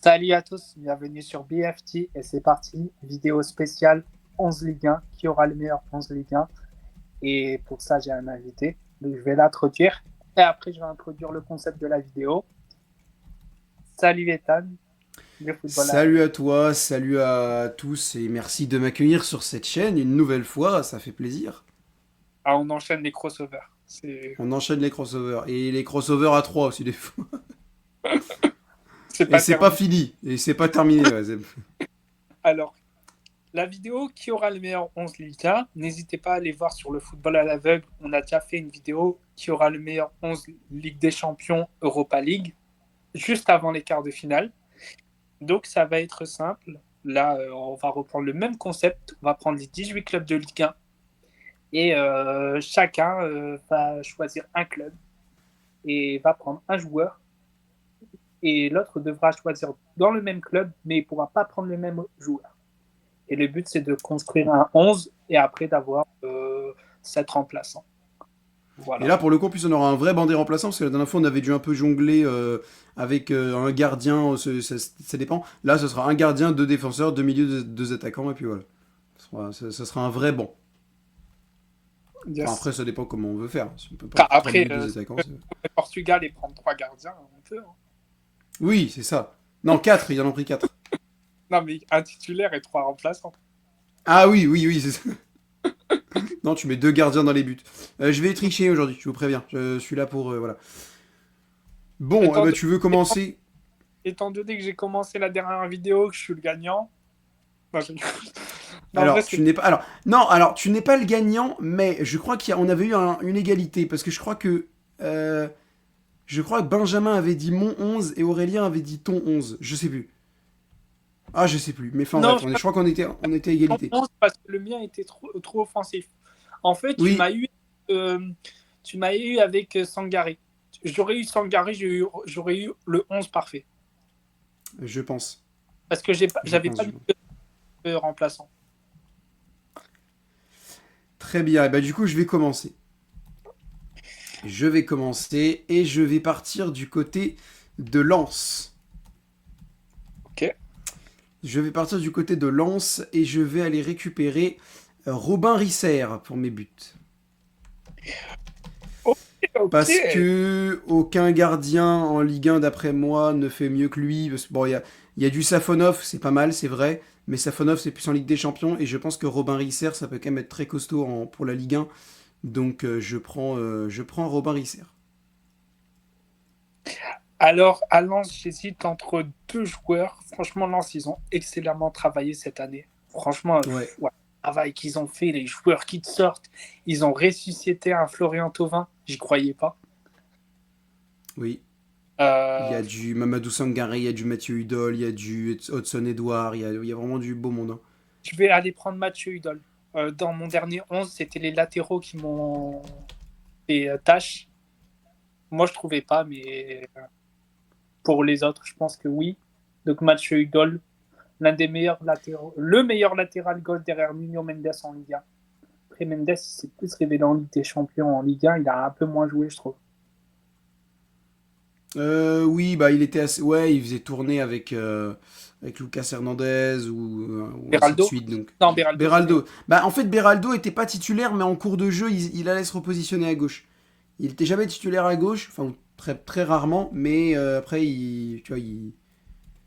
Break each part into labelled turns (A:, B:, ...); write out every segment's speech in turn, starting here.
A: Salut à tous, bienvenue sur BFT et c'est parti, vidéo spéciale 11 Ligue 1, qui aura le meilleur 11 Ligue 1 et pour ça j'ai un invité, donc je vais l'introduire et après je vais introduire le concept de la vidéo. Salut Ethan, le football à...
B: Salut à toi, salut à tous et merci de m'accueillir sur cette chaîne une nouvelle fois, ça fait plaisir.
A: Ah, on enchaîne les crossovers.
B: On enchaîne les crossovers et les crossovers à 3 aussi des fois.
A: C'est
B: Et
A: pas
B: c'est pas
A: terminé.
B: fini, et c'est pas terminé. Ouais,
A: Alors, la vidéo qui aura le meilleur 11 Ligue 1, n'hésitez pas à aller voir sur le football à l'aveugle, on a déjà fait une vidéo qui aura le meilleur 11 Ligue des Champions Europa League, juste avant les quarts de finale. Donc ça va être simple. Là, on va reprendre le même concept. On va prendre les 18 clubs de Ligue 1 et chacun va choisir un club et va prendre un joueur. Et l'autre devra choisir dans le même club, mais il ne pourra pas prendre le même joueur. Et le but, c'est de construire un 11 et après d'avoir 7 remplaçants.
B: Et
A: Voilà.
B: là pour le coup, en plus on aura un vrai bandé remplaçant, parce que la dernière fois on avait dû un peu jongler avec un gardien, ça dépend. Là ce sera un gardien, deux défenseurs, deux milieux, deux attaquants, et puis voilà. Ça sera un vrai banc. Enfin
A: Yes.
B: après ça dépend comment on veut faire. Si on peut pas
A: Enfin,
B: faire trois
A: après,
B: milieux, deux attaquants, c'est...
A: le Portugal et prendre 3 gardiens, on peut. Hein.
B: Oui, c'est ça. Non, quatre, il en a pris quatre.
A: Non, mais un titulaire et 3 remplaçants.
B: Ah oui, oui, oui, c'est ça. Non, tu mets deux gardiens dans les buts. Je vais tricher aujourd'hui, je vous préviens. Je suis là pour... voilà. Bon,
A: Étant,
B: bah, tu veux commencer?
A: étant donné que j'ai commencé la dernière vidéo, que je suis le gagnant. Non, non, en vrai,
B: Alors,
A: c'est
B: tu n'es pas... Alors, non, alors, tu n'es pas le gagnant, mais je crois qu'on avait eu une égalité, parce que je crois que... je crois que Benjamin avait dit mon 11 et Aurélien avait dit ton 11. Je sais plus. Ah, je sais plus. Mais enfin
A: non,
B: bref, je crois qu'on était à égalité.
A: parce que le mien était trop offensif. En fait,
B: Oui,
A: euh, tu m'as eu avec Sangari. J'aurais eu Sangari, j'aurais eu le 11 parfait.
B: je pense.
A: Parce que
B: Je
A: j'avais
B: pense,
A: pas
B: je
A: mis
B: pense.
A: de remplaçant.
B: Très bien, et bah du coup, je vais commencer. Je vais commencer et je vais partir du côté de Lens.
A: Ok.
B: Je vais partir du côté de Lens et je vais aller récupérer Robin Risser pour mes buts.
A: Ok, ok.
B: Parce que aucun gardien en Ligue 1 d'après moi ne fait mieux que lui. Bon, il y a du Safonov, c'est pas mal, c'est vrai. Mais Safonov, c'est plus en Ligue des Champions. Et je pense que Robin Risser, ça peut quand même être très costaud pour la Ligue 1. Donc je prends Robin Risser.
A: Alors, à Lens, j'hésite entre deux joueurs. Franchement, Lens, ils ont excellemment travaillé cette année. Franchement,
B: Ouais,
A: ouais, le travail qu'ils ont fait, les joueurs qui te sortent, ils ont ressuscité un Florian Thauvin. J'y croyais pas.
B: oui. Il y
A: Euh,
B: a du Mamadou Sangaré, il y a du Mathieu Hudol, il y a du Hudson Edouard, il y a vraiment du beau monde, hein.
A: je vais aller prendre Mathieu Hudol. Dans mon dernier 11, c'était les latéraux qui m'ont fait tâche. Moi, je trouvais pas, mais pour les autres, je pense que oui. Donc, Mathieu Hudol, l'un des meilleurs latéraux, le meilleur latéral gauche derrière Nuno Mendes en Ligue 1. Après, Mendes, il s'est plus révélé en Ligue des Champions. En Ligue 1, il a un peu moins joué, je trouve.
B: Oui, bah il était assez... Ouais, il faisait tourner avec Lucas Hernandez ou ainsi de
A: Beraldo.
B: suite. Donc
A: Non, Beraldo, c'était.
B: Beraldo. Bah en fait Beraldo était pas titulaire, mais en cours de jeu, il allait se repositionner à gauche. Il était jamais titulaire à gauche, enfin très très rarement, mais après tu vois,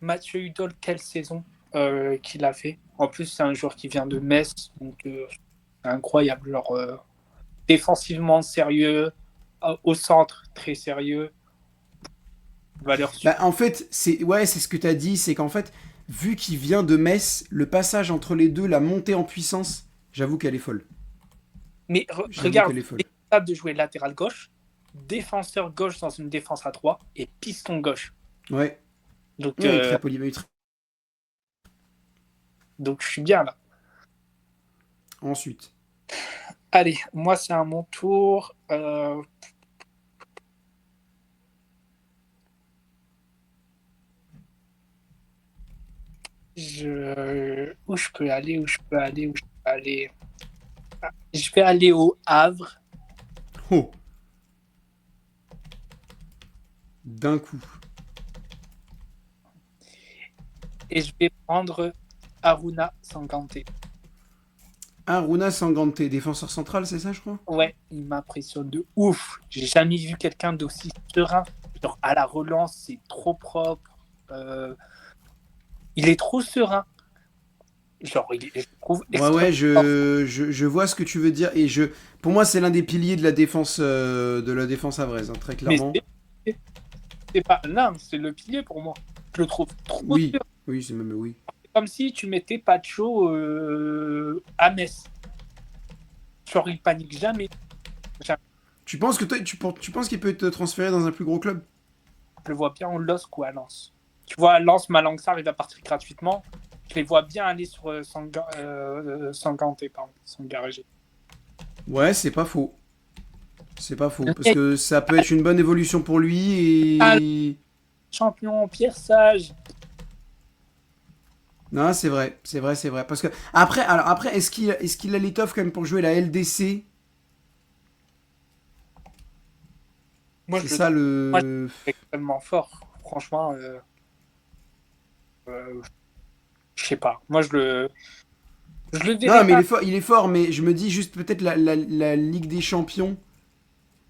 A: Mathieu Hudol, quelle saison qu'il a fait. En plus, c'est un joueur qui vient de Metz, donc c'est incroyable. Genre, défensivement sérieux, au centre très sérieux, valeur sûre.
B: Bah en fait c'est ce que t'as dit, c'est qu'en fait vu qu'il vient de Metz, le passage entre les deux, la montée en puissance, j'avoue qu'elle est folle.
A: Mais
B: J'avoue
A: regarde,
B: qu'elle est
A: il
B: folle.
A: est capable de jouer latéral gauche, défenseur gauche dans une défense à 3 et piston gauche.
B: Ouais,
A: Donc,
B: ouais, il est très polyvalent.
A: donc je suis bien là.
B: Ensuite.
A: Allez, moi c'est à mon tour. Où je peux aller, où je peux aller, où je peux aller. Je vais aller au Havre.
B: Oh, d'un coup.
A: Et je vais prendre Aruna Sangante.
B: Aruna Sangante, défenseur central, c'est ça, je crois?
A: Ouais, il m'impressionne de ouf. J'ai jamais vu quelqu'un d'aussi serein. Genre, à la relance, c'est trop propre. Euh, il est trop serein. Genre, je le trouve
B: Ouais, ouais,
A: extrêmement fort.
B: je vois ce que tu veux dire. Pour moi, c'est l'un des piliers de la défense avraise, hein, très
A: Mais
B: clairement.
A: c'est pas l'un, c'est le pilier pour moi. Je le trouve trop
B: Oui,
A: serein.
B: oui, c'est même oui.
A: C'est comme si tu mettais Pacho à Metz. Genre, il panique jamais. Jamais.
B: Tu penses que tu penses qu'il peut être transféré dans un plus gros club?
A: Je le vois bien en LOSC ou à Lens. Tu vois, Lens, Malangsar, il va partir gratuitement. Je les vois bien aller sur Sanganté, pardon, Sangarégé.
B: Ouais, c'est pas faux. C'est pas faux. Parce que ça peut être une bonne évolution pour lui
A: Ah,
B: et.
A: champion, Pierre Sage.
B: Non, c'est vrai, c'est vrai, c'est vrai. Parce que après, est-ce qu'il a l'étoffe quand même pour jouer la LDC?
A: Moi,
B: C'est
A: je le
B: ça
A: trouve moi, je le
B: le.
A: trouve extrêmement fort. Franchement, euh, je sais pas. Moi, je le verrai
B: Non, mais
A: pas.
B: il est fort, mais je me dis juste peut-être la Ligue des Champions.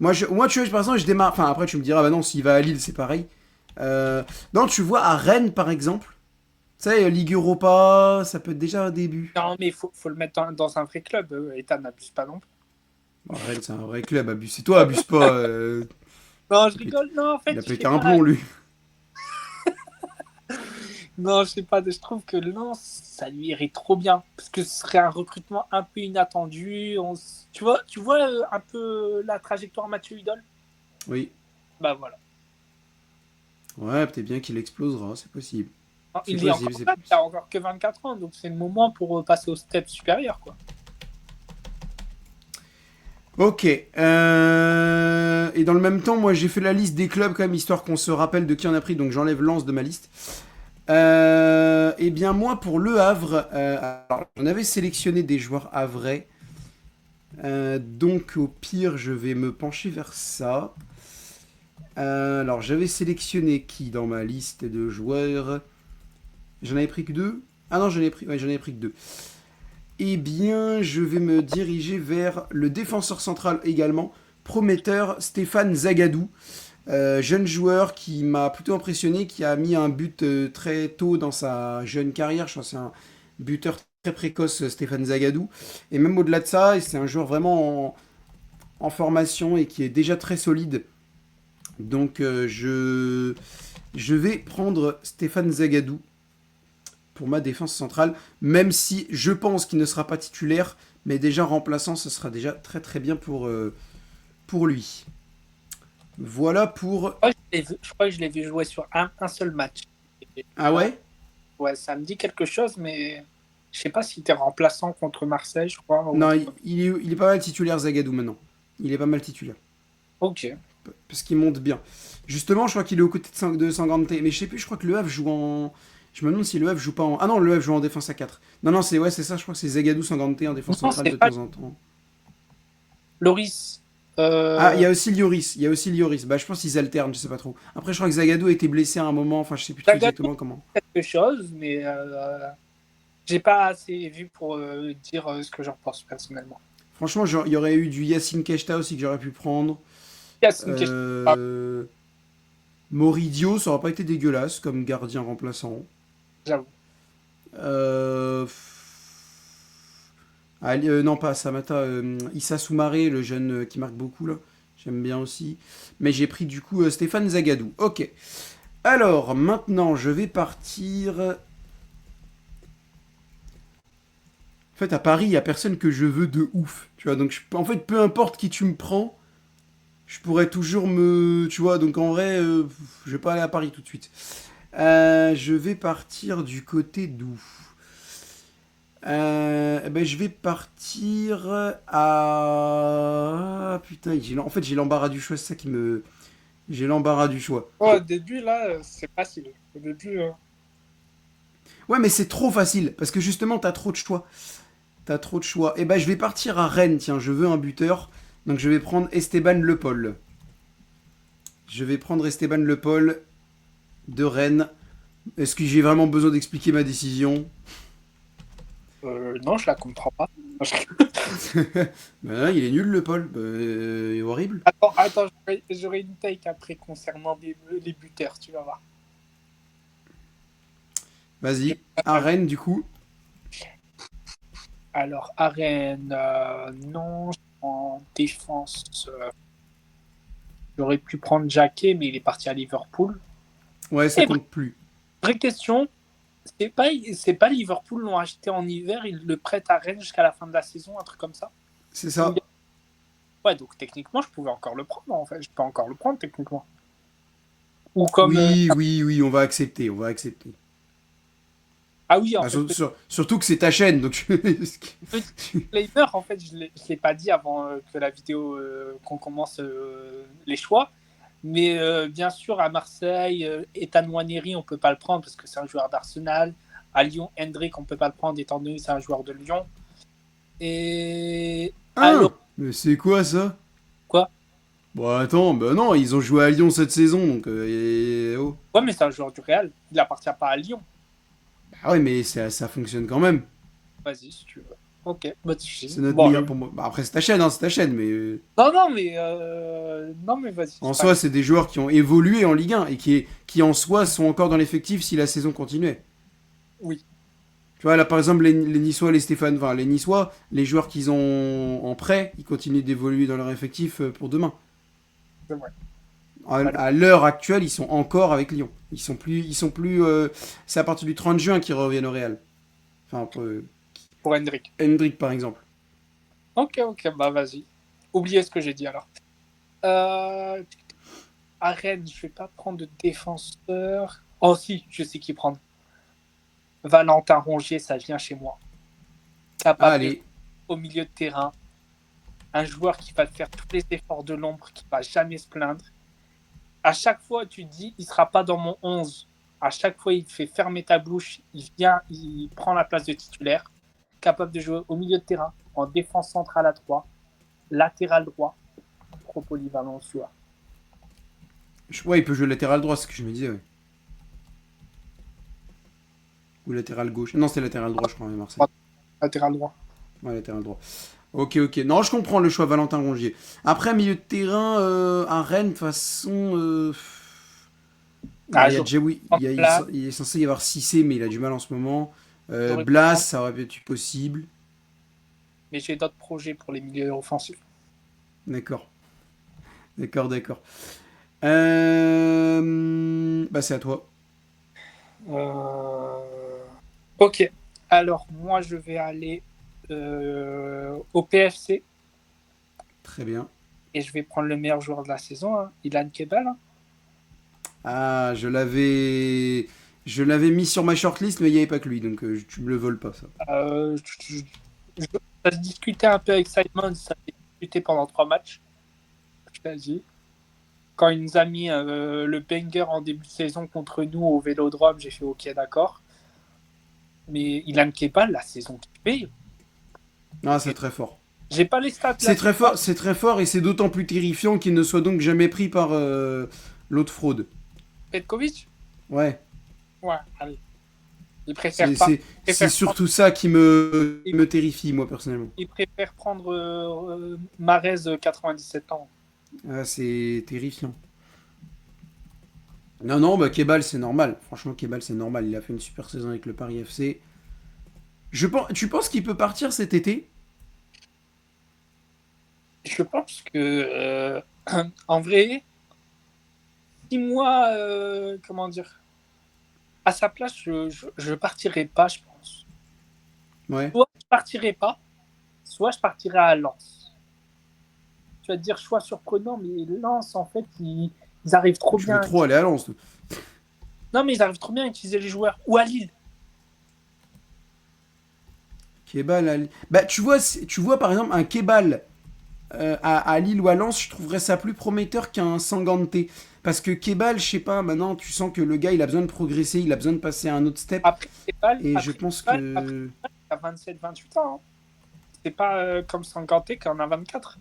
B: Moi, tu vois, par exemple, je démarre. Enfin, après, tu me diras, bah non, s'il va à Lille, c'est pareil. Non, tu vois, à Rennes, par exemple, tu sais, Ligue Europa, ça peut être déjà un début.
A: Non, mais faut le mettre dans un vrai club. Ethan n'abuse pas non plus.
B: Bon, Rennes, c'est un vrai club, abuse. C'est toi, abuse pas.
A: Non, je
B: Il a pété,
A: rigole. Non, en
B: il
A: fait,
B: a
A: je sais
B: pété un
A: pas.
B: plomb, lui.
A: Non, je sais pas. Je trouve que Lens, ça lui irait trop bien. Parce que ce serait un recrutement un peu inattendu. Tu vois un peu la trajectoire Mathieu Idol.
B: Oui.
A: Bah voilà.
B: Ouais, peut-être bien qu'il explosera, c'est possible. C'est
A: Il est
B: possible,
A: encore
B: c'est
A: là, il
B: possible.
A: a encore que 24 ans. Donc c'est le moment pour passer au step supérieur, quoi.
B: Ok. Et dans le même temps, moi j'ai fait la liste des clubs quand même, histoire qu'on se rappelle de qui en a pris, donc j'enlève Lens de ma liste. Eh bien moi pour Le Havre, alors, j'en avais sélectionné des joueurs havrais. Donc au pire je vais me pencher vers ça. Alors j'avais sélectionné qui dans ma liste de joueurs? J'en avais pris que deux. Ah non, j'en avais pris que deux. Eh bien, je vais me diriger vers le défenseur central également, prometteur Stéphane Zagadou. Jeune joueur qui m'a plutôt impressionné, qui a mis un but très tôt dans sa jeune carrière. Je pense que c'est un buteur très précoce, Stéphane Zagadou. Et même au-delà de ça, c'est un joueur vraiment en formation et qui est déjà très solide. Donc je vais prendre Stéphane Zagadou pour ma défense centrale, même si je pense qu'il ne sera pas titulaire, mais déjà remplaçant, ce sera déjà très très bien pour lui. Voilà pour...
A: Je crois que je l'ai vu jouer sur un seul match.
B: Ah ouais.
A: Ouais, ça me dit quelque chose, mais je sais pas s'il était remplaçant contre Marseille, je crois.
B: Non, il est pas mal titulaire Zagadou maintenant. Il est pas mal titulaire.
A: Ok.
B: Parce qu'il monte bien. Justement, je crois qu'il est aux côtés de Sangrante. Mais je sais plus, je crois que Le Havre joue en... Je me demande si Le Havre joue pas en... Ah non, Le Havre joue en défense à 4. Non, non, c'est ça, je crois que c'est Zagadou Sangrante en défense
A: Non,
B: centrale
A: c'est
B: de
A: pas
B: temps en temps.
A: Loris.
B: Ah, il y a aussi Lloris. Il y a aussi Lloris. Bah, je pense qu'ils alternent, je sais pas trop. Après, je crois que Zagadou a été blessé à un moment. Enfin, je sais plus trop
A: Zagadou,
B: exactement comment.
A: quelque chose, mais j'ai pas assez vu pour dire ce que j'en pense personnellement.
B: Franchement, il y aurait eu du Yacine Keshta aussi que j'aurais pu prendre.
A: C'est une question.
B: Euh... Moridio, ça aurait pas été dégueulasse comme gardien remplaçant.
A: J'avoue.
B: Euh... Non, pas Samata. Issa Soumaré, le jeune qui marque beaucoup, là. J'aime bien aussi. Mais j'ai pris du coup Stéphane Zagadou. Ok. Alors, maintenant, je vais partir. En fait, à Paris, il n'y a personne que je veux de ouf. Tu vois, donc en fait, peu importe qui tu me prends, je pourrais toujours me. Tu vois, donc en vrai, je vais pas aller à Paris tout de suite. Je vais partir du côté d'où? Ben, je vais partir à... Ah, putain, en fait, j'ai l'embarras du choix, c'est ça qui me... J'ai l'embarras du choix.
A: Au début, là, c'est facile. Au début,
B: Ouais, mais c'est trop facile, parce que justement, t'as trop de choix. T'as trop de choix. Et ben, je vais partir à Rennes, tiens, je veux un buteur. Donc, je vais prendre Esteban Le Paul. Je vais prendre Esteban Le Paul de Rennes. Est-ce que j'ai vraiment besoin d'expliquer ma décision?
A: Non, je la comprends pas.
B: Ben, il est nul le Paul. Il est horrible.
A: Attends, j'aurai une take après concernant les buteurs, tu vas voir.
B: Vas-y. À Rennes, du coup.
A: Alors, Arène, non. En défense, j'aurais pu prendre Jacquet, mais il est parti à Liverpool.
B: Ouais, ça
A: Et
B: compte plus.
A: vraie question, c'est pas Liverpool l'ont acheté en hiver, ils le prêtent à Rennes jusqu'à la fin de la saison, un truc comme ça.
B: C'est ça.
A: Ouais, donc techniquement, je pouvais encore le prendre, en fait. Je peux encore le prendre, techniquement. Ou comme...
B: Oui, oui, oui, on va accepter, on va accepter.
A: Ah oui, en
B: Bah,
A: fait,
B: surtout que c'est ta chaîne, donc...
A: petit disclaimer, en fait, je l'ai pas dit avant que la vidéo, qu'on commence les choix. Mais bien sûr, à Marseille, Ethan Nwaneri, on peut pas le prendre parce que c'est un joueur d'Arsenal. À Lyon, Hendrick, on peut pas le prendre étant donné que c'est un joueur de Lyon. Et alors,
B: Mais c'est quoi ça?
A: quoi?
B: Bon, attends, bah non, ils ont joué à Lyon cette saison, donc... oh.
A: Ouais, mais c'est un joueur du Real. Il appartient pas à Lyon.
B: Ah ouais, mais ça fonctionne quand même.
A: Vas-y, si tu veux. Ok, bah tu sais.
B: C'est notre
A: Bon,
B: meilleur pour moi. Bah, après, c'est ta chaîne, hein, c'est ta chaîne, mais...
A: non, mais vas-y.
B: En
A: C'est pas...
B: soi, c'est des joueurs qui ont évolué en Ligue 1 et qui en soi sont encore dans l'effectif si la saison continuait.
A: Oui,
B: Tu vois, là par exemple, les Niçois, enfin les Niçois, les joueurs qu'ils ont en prêt, ils continuent d'évoluer dans leur effectif pour demain.
A: c'est vrai.
B: À l'heure actuelle, ils sont encore avec Lyon. Ils sont plus. C'est à partir du 30 juin qu'ils reviennent au Real. Enfin,
A: Pour Hendrick.
B: Hendrick par exemple.
A: Ok, bah vas-y. Oubliez ce que j'ai dit alors. Euh, à Rennes, je vais pas prendre de défenseur. Oh si, je sais qui prendre. Valentin Rongier, ça vient chez moi. Capable de jouer
B: Allez,
A: au milieu de terrain. Un joueur qui va faire tous les efforts de l'ombre, qui va jamais se plaindre. À chaque fois, tu te dis, il sera pas dans mon 11. À chaque fois, il fait fermer ta bouche. Il vient, il prend la place de titulaire. Capable de jouer au milieu de terrain, en défense centrale à 3, latéral droit, trop polyvalent celui-là.
B: ouais, il peut jouer latéral droit, c'est ce que je me disais. Ouais. Ou latéral gauche. Non, c'était latéral droit, je crois, à Marseille.
A: Latéral droit.
B: Ouais, latéral droit. Ok, ok. Non, je comprends le choix Valentin Rongier. Après, milieu de terrain, à Rennes, de toute façon. Bah,
A: Ah,
B: il y a
A: j'aurais
B: déjà, oui,
A: prendre Blas,
B: il est censé y avoir Cissé, mais il a du mal en ce moment.
A: j'aurais pu
B: Blas,
A: prendre,
B: ça aurait pu être possible.
A: mais j'ai d'autres projets pour les milieux offensifs.
B: D'accord, d'accord, d'accord. Bah, c'est à toi.
A: Euh, Ok. Alors, moi, je vais aller au PFC
B: Très bien.
A: et je vais prendre le meilleur joueur de la saison, hein, Ilan Kebal. Hein.
B: Ah, je l'avais mis sur ma shortlist, mais il n'y avait pas que lui, donc tu me le voles pas, ça.
A: Euh, je- je- ça se discutait un peu avec Simon, ça s'est discuté pendant 3 matchs. Je t'ai dit. Quand il nous a mis le banger en début de saison contre nous au Vélodrome, j'ai fait OK, d'accord. Mais Ilan Kebal, la saison qui fait,
B: Ah, c'est très fort.
A: j'ai pas les stats là.
B: C'est très fort, et c'est d'autant plus terrifiant qu'il ne soit donc jamais pris par l'autre fraude.
A: Petkovic.
B: Ouais.
A: Ouais, allez. Il préfère
B: C'est
A: pas.
B: c'est-
A: Il
B: c'est
A: préfère prendre,
B: surtout ça qui me,
A: il,
B: me terrifie, moi, personnellement.
A: il préfère prendre Marez 97 ans.
B: Ah, c'est terrifiant. Non, non, bah Kebal, c'est normal. Franchement, Kebal, c'est normal. Il a fait une super saison avec le Paris FC. Tu penses qu'il peut partir cet été?
A: Je pense que, en vrai, si moi, comment dire, à sa place, je partirais pas, je pense.
B: Ouais.
A: Soit je partirais pas, soit je partirais à Lens. Tu vas te dire choix surprenant, mais Lens, en fait, ils arrivent trop
B: Tu veux
A: bien.
B: trop aller à Lens, toi.
A: Non, mais ils arrivent trop bien à utiliser les joueurs. Ou à Lille.
B: Kebal à Lille. Bah, tu vois par exemple un Kebal à Lille ou à Lens, je trouverais ça plus prometteur qu'un Sanganté. Parce que Kebal, je sais pas, maintenant tu sens que le gars il a besoin de progresser, il a besoin de passer à un autre step.
A: Après, Kebal,
B: Et je
A: après,
B: pense
A: Kebal, après,
B: que.
A: Kebal, il a 27-28 ans. Hein. C'est pas comme Sanganté qui en a 24.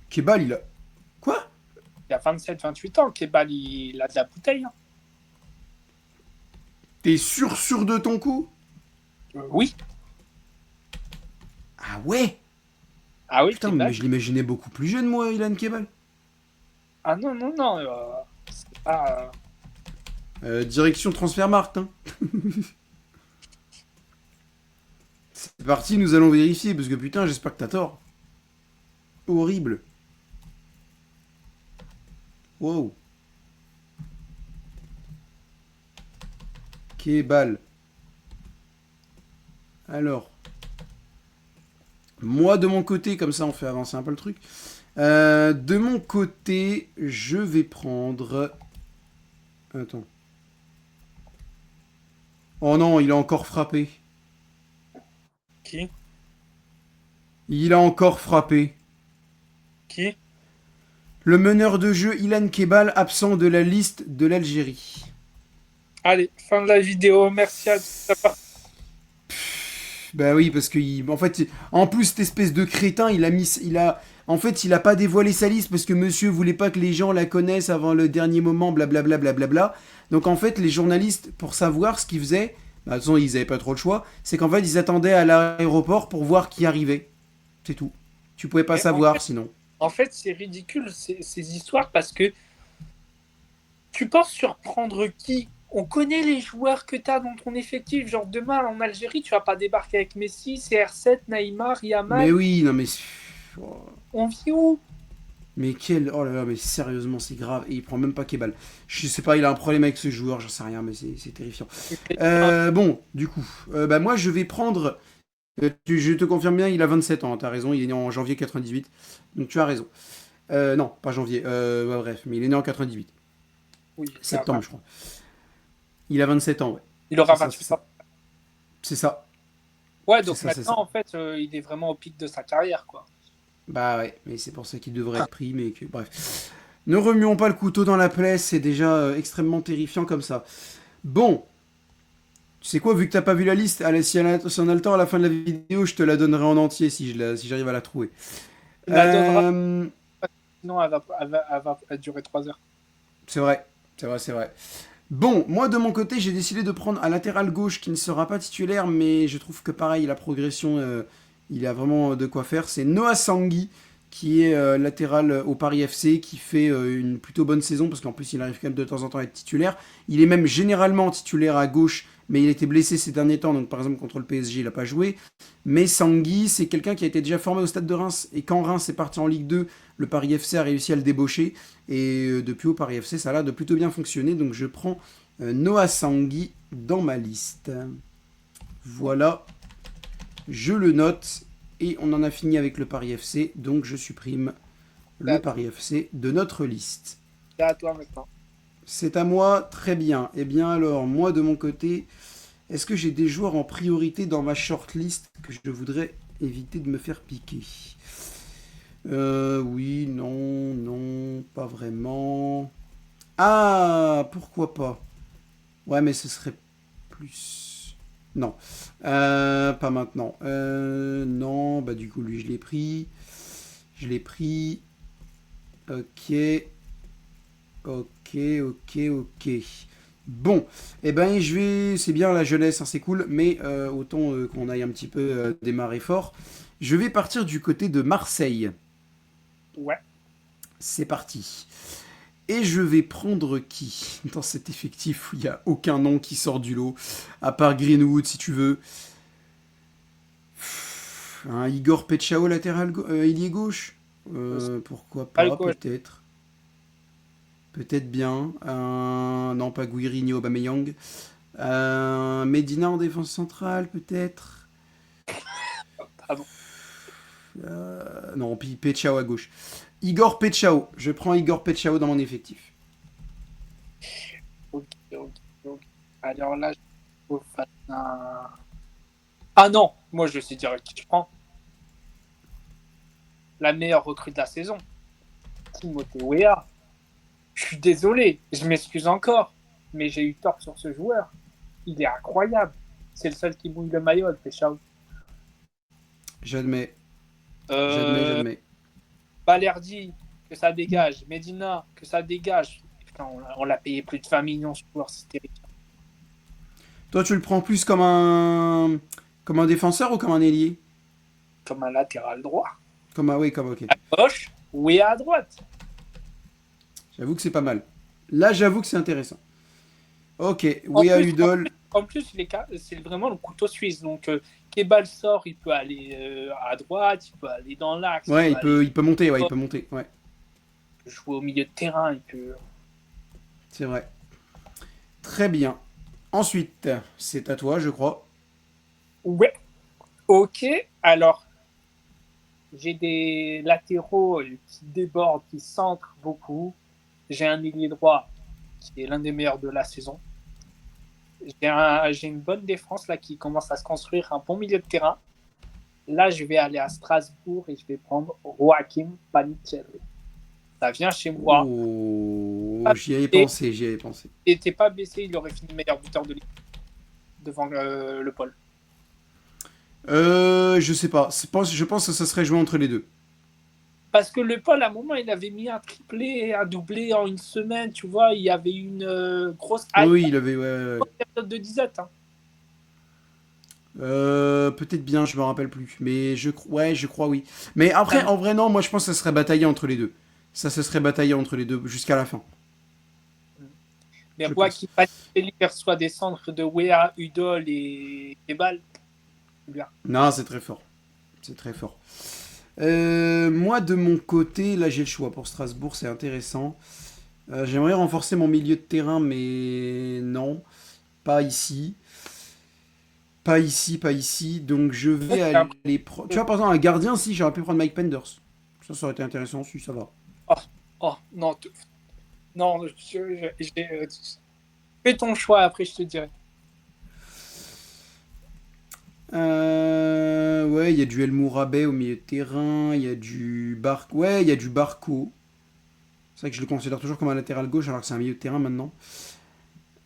B: Kebal, il a. Quoi?
A: Il a 27-28 ans. Kebal, il a de la bouteille. Hein.
B: T'es sûr de ton coup?
A: Oui.
B: Ah ouais?
A: Ah oui,
B: Putain, mais
A: Kebal.
B: je l'imaginais beaucoup plus jeune, moi, Ilan Kebal.
A: Ah non, non, non. C'est pas.
B: Direction Transfermarkt, hein. C'est parti, nous allons vérifier, parce que putain, j'espère que t'as tort. Horrible. Wow. Kebal. Alors, moi de mon côté, comme ça on fait avancer un peu le truc. De mon côté, je vais prendre. Attends. Oh non, il a encore frappé.
A: Qui?
B: Il a encore frappé.
A: Qui?
B: Le meneur de jeu Ilan Kebal, absent de la liste de l'Algérie.
A: Allez, fin de la vidéo. Merci à tous.
B: Bah oui, parce que en fait, en plus cette espèce de crétin, en fait, il a pas dévoilé sa liste parce que Monsieur voulait pas que les gens la connaissent avant le dernier moment, blablabla, blablabla. Donc en fait, les journalistes, pour savoir ce qu'ils faisaient, bah, de toute façon, ils avaient pas trop le choix, c'est qu'en fait, ils attendaient à l'aéroport pour voir qui arrivait. C'est tout. Tu pouvais pas
A: Mais
B: savoir sinon.
A: en fait c'est ridicule ces histoires parce que tu penses surprendre qui? On connaît les joueurs que tu as dans ton effectif. Genre demain en Algérie, tu vas pas débarquer avec Messi, CR7, Neymar,
B: Mais
A: Yamal.
B: oui, non mais. Oh.
A: On vit où?
B: Mais quel. Oh là là, mais sérieusement, c'est grave. Et il prend même pas Kebal. Je sais pas, il a un problème avec ce joueur, j'en sais rien, mais c'est terrifiant. Bon, du coup, bah moi je vais prendre. Je te confirme bien, il a 27 ans, t'as raison, il est né en janvier 98. Donc tu as raison. Non, pas janvier, ouais, bref, mais il est né en 98.
A: Oui,
B: Septembre, je crois. Il a 27 ans, ouais.
A: il
B: C'est
A: aura
B: ça, c'est
A: 28
B: ça.
A: ans.
B: C'est ça,
A: Ouais,
B: c'est
A: donc
B: ça, c'est ça.
A: maintenant, en fait, il est vraiment au pic de sa carrière, quoi.
B: Bah ouais, mais c'est pour ça qu'il devrait être pris, mais que. Bref. Ne remuons pas le couteau dans la plaie, c'est déjà extrêmement terrifiant comme ça. Bon, tu sais quoi, vu que t'as pas vu la liste, allez, si on a le temps à la fin de la vidéo, je te la donnerai en entier si j'arrive à la trouver.
A: Il la donnera,
B: Euh,
A: sinon elle va durer 3 heures.
B: c'est vrai, c'est vrai, c'est vrai. Bon, moi de mon côté, j'ai décidé de prendre un latéral gauche qui ne sera pas titulaire, mais je trouve que pareil, la progression, il a vraiment de quoi faire. C'est Noah Sangui, qui est latéral au Paris FC, qui fait une plutôt bonne saison, parce qu'en plus il arrive quand même de temps en temps à être titulaire. Il est même généralement titulaire à gauche, mais il a été blessé ces derniers temps, donc par exemple contre le PSG, il n'a pas joué. Mais Sangui, c'est quelqu'un qui a été déjà formé au Stade de Reims, et quand Reims est parti en Ligue 2, le Paris FC a réussi à le débaucher. Et depuis au Paris FC, ça a l'air de plutôt bien fonctionner. Donc je prends Noah Sangui dans ma liste. Voilà, je le note. Et on en a fini avec le Paris FC. Donc je supprime
A: C'est
B: le
A: à toi,
B: Paris FC de notre liste.
A: c'est à toi maintenant.
B: C'est à moi, très bien. Et bien alors, moi de mon côté, est-ce que j'ai des joueurs en priorité dans ma shortlist que je voudrais éviter de me faire piquer? Oui, non, non, pas vraiment. Ah, pourquoi pas? Ouais, mais ce serait plus. Non. Pas maintenant. Non, bah du coup, lui, je l'ai pris. Je l'ai pris. Ok. Ok, ok, ok. Bon, eh ben, je vais. C'est bien la jeunesse, hein, c'est cool, mais autant qu'on aille un petit peu démarrer fort. Je vais partir du côté de Marseille.
A: Ouais.
B: C'est parti. Et je vais prendre qui dans cet effectif où il n'y a aucun nom qui sort du lot, à part Greenwood si tu veux. Un Igor Pechao latéral ailier gauche. Pourquoi
A: À
B: pas,
A: gauche.
B: peut-être. Peut-être bien. Non, pas Guirini, Aubameyang. Medina en défense centrale, peut-être.
A: Pardon.
B: Non, puis Pechao à gauche. Igor Pechao. Je prends Igor Pechao dans mon effectif.
A: Ok, ok, ok. Alors là, je faut faire un. Ah non, moi je sais direct qui je prends. La meilleure recrue de la saison. Timothée Weah. Je suis désolé, je m'excuse encore, mais j'ai eu tort sur ce joueur. Il est incroyable. C'est le seul qui mouille le maillot, le Péchao.
B: J'admets. J'admets,
A: Euh,
B: j'admets.
A: Balerdi, que ça dégage. Medina, que ça dégage. Putain, on l'a payé plus de 20 millions ce joueur, c'est terrible.
B: Toi, tu le prends plus comme un défenseur ou comme un ailier?
A: comme un latéral droit.
B: Comme un, oui, comme, ok.
A: À gauche, oui, à droite.
B: J'avoue que c'est pas mal. Là, j'avoue que c'est intéressant. Ok,
A: En
B: Wea
A: plus, en
B: Udol.
A: plus, en plus c'est vraiment le couteau suisse. Donc, Kebal sort, il peut aller à droite, il peut aller dans l'axe, il
B: Ouais,
A: peut aller
B: il peut monter, ouais, il peut monter. Ouais,
A: jouer au milieu de terrain, il peut.
B: c'est vrai. Très bien. Ensuite, c'est à toi, je crois.
A: Ouais, ok. Alors, j'ai des latéraux qui débordent, qui centrent beaucoup. J'ai un ailier droit qui est l'un des meilleurs de la saison. J'ai une bonne défense là qui commence à se construire, un bon milieu de terrain. Là, je vais aller à Strasbourg et je vais prendre Joachim Panicelli. Ça vient chez moi.
B: Oh, j'y avais
A: Et
B: pensé, j'y avais pensé.
A: il n'était pas baissé, il aurait fini meilleur buteur de Ligue devant le Paul.
B: Je sais pas. Je pense que ça serait joué entre les deux.
A: Parce que le Paul, à un moment, il avait mis un triplé, un doublé en une semaine, tu vois. Il y avait une grosse
B: Oui,
A: hype
B: oui, il avait. Ouais, ouais, ouais.
A: période de disette. Hein.
B: Peut-être bien, je me rappelle plus. Mais ouais, je crois oui. Mais après, en vrai, non, moi je pense que ça serait bataillé entre les deux. Ça se serait bataillé entre les deux jusqu'à la fin.
A: Mais
B: Je pense.
A: Joachim Panicelli perçoit des centres de Wea, Udol et Kebal. Bien.
B: Non, c'est très fort. C'est très fort. Moi, de mon côté, là j'ai le choix pour Strasbourg, c'est intéressant. J'aimerais renforcer mon milieu de terrain, mais non, pas ici. Pas ici, pas ici. Donc je vais aller. Tu vois, par exemple, un gardien, si j'aurais pu prendre Mike Penders. Ça aurait été intéressant, si ça va.
A: Oh, oh, non, non, fais ton choix, après je te dirai.
B: Ouais, il y a du El Mourabet au milieu de terrain, il y a du Ouais, il y a du Barco. C'est vrai que je le considère toujours comme un latéral gauche alors que c'est un milieu de terrain maintenant.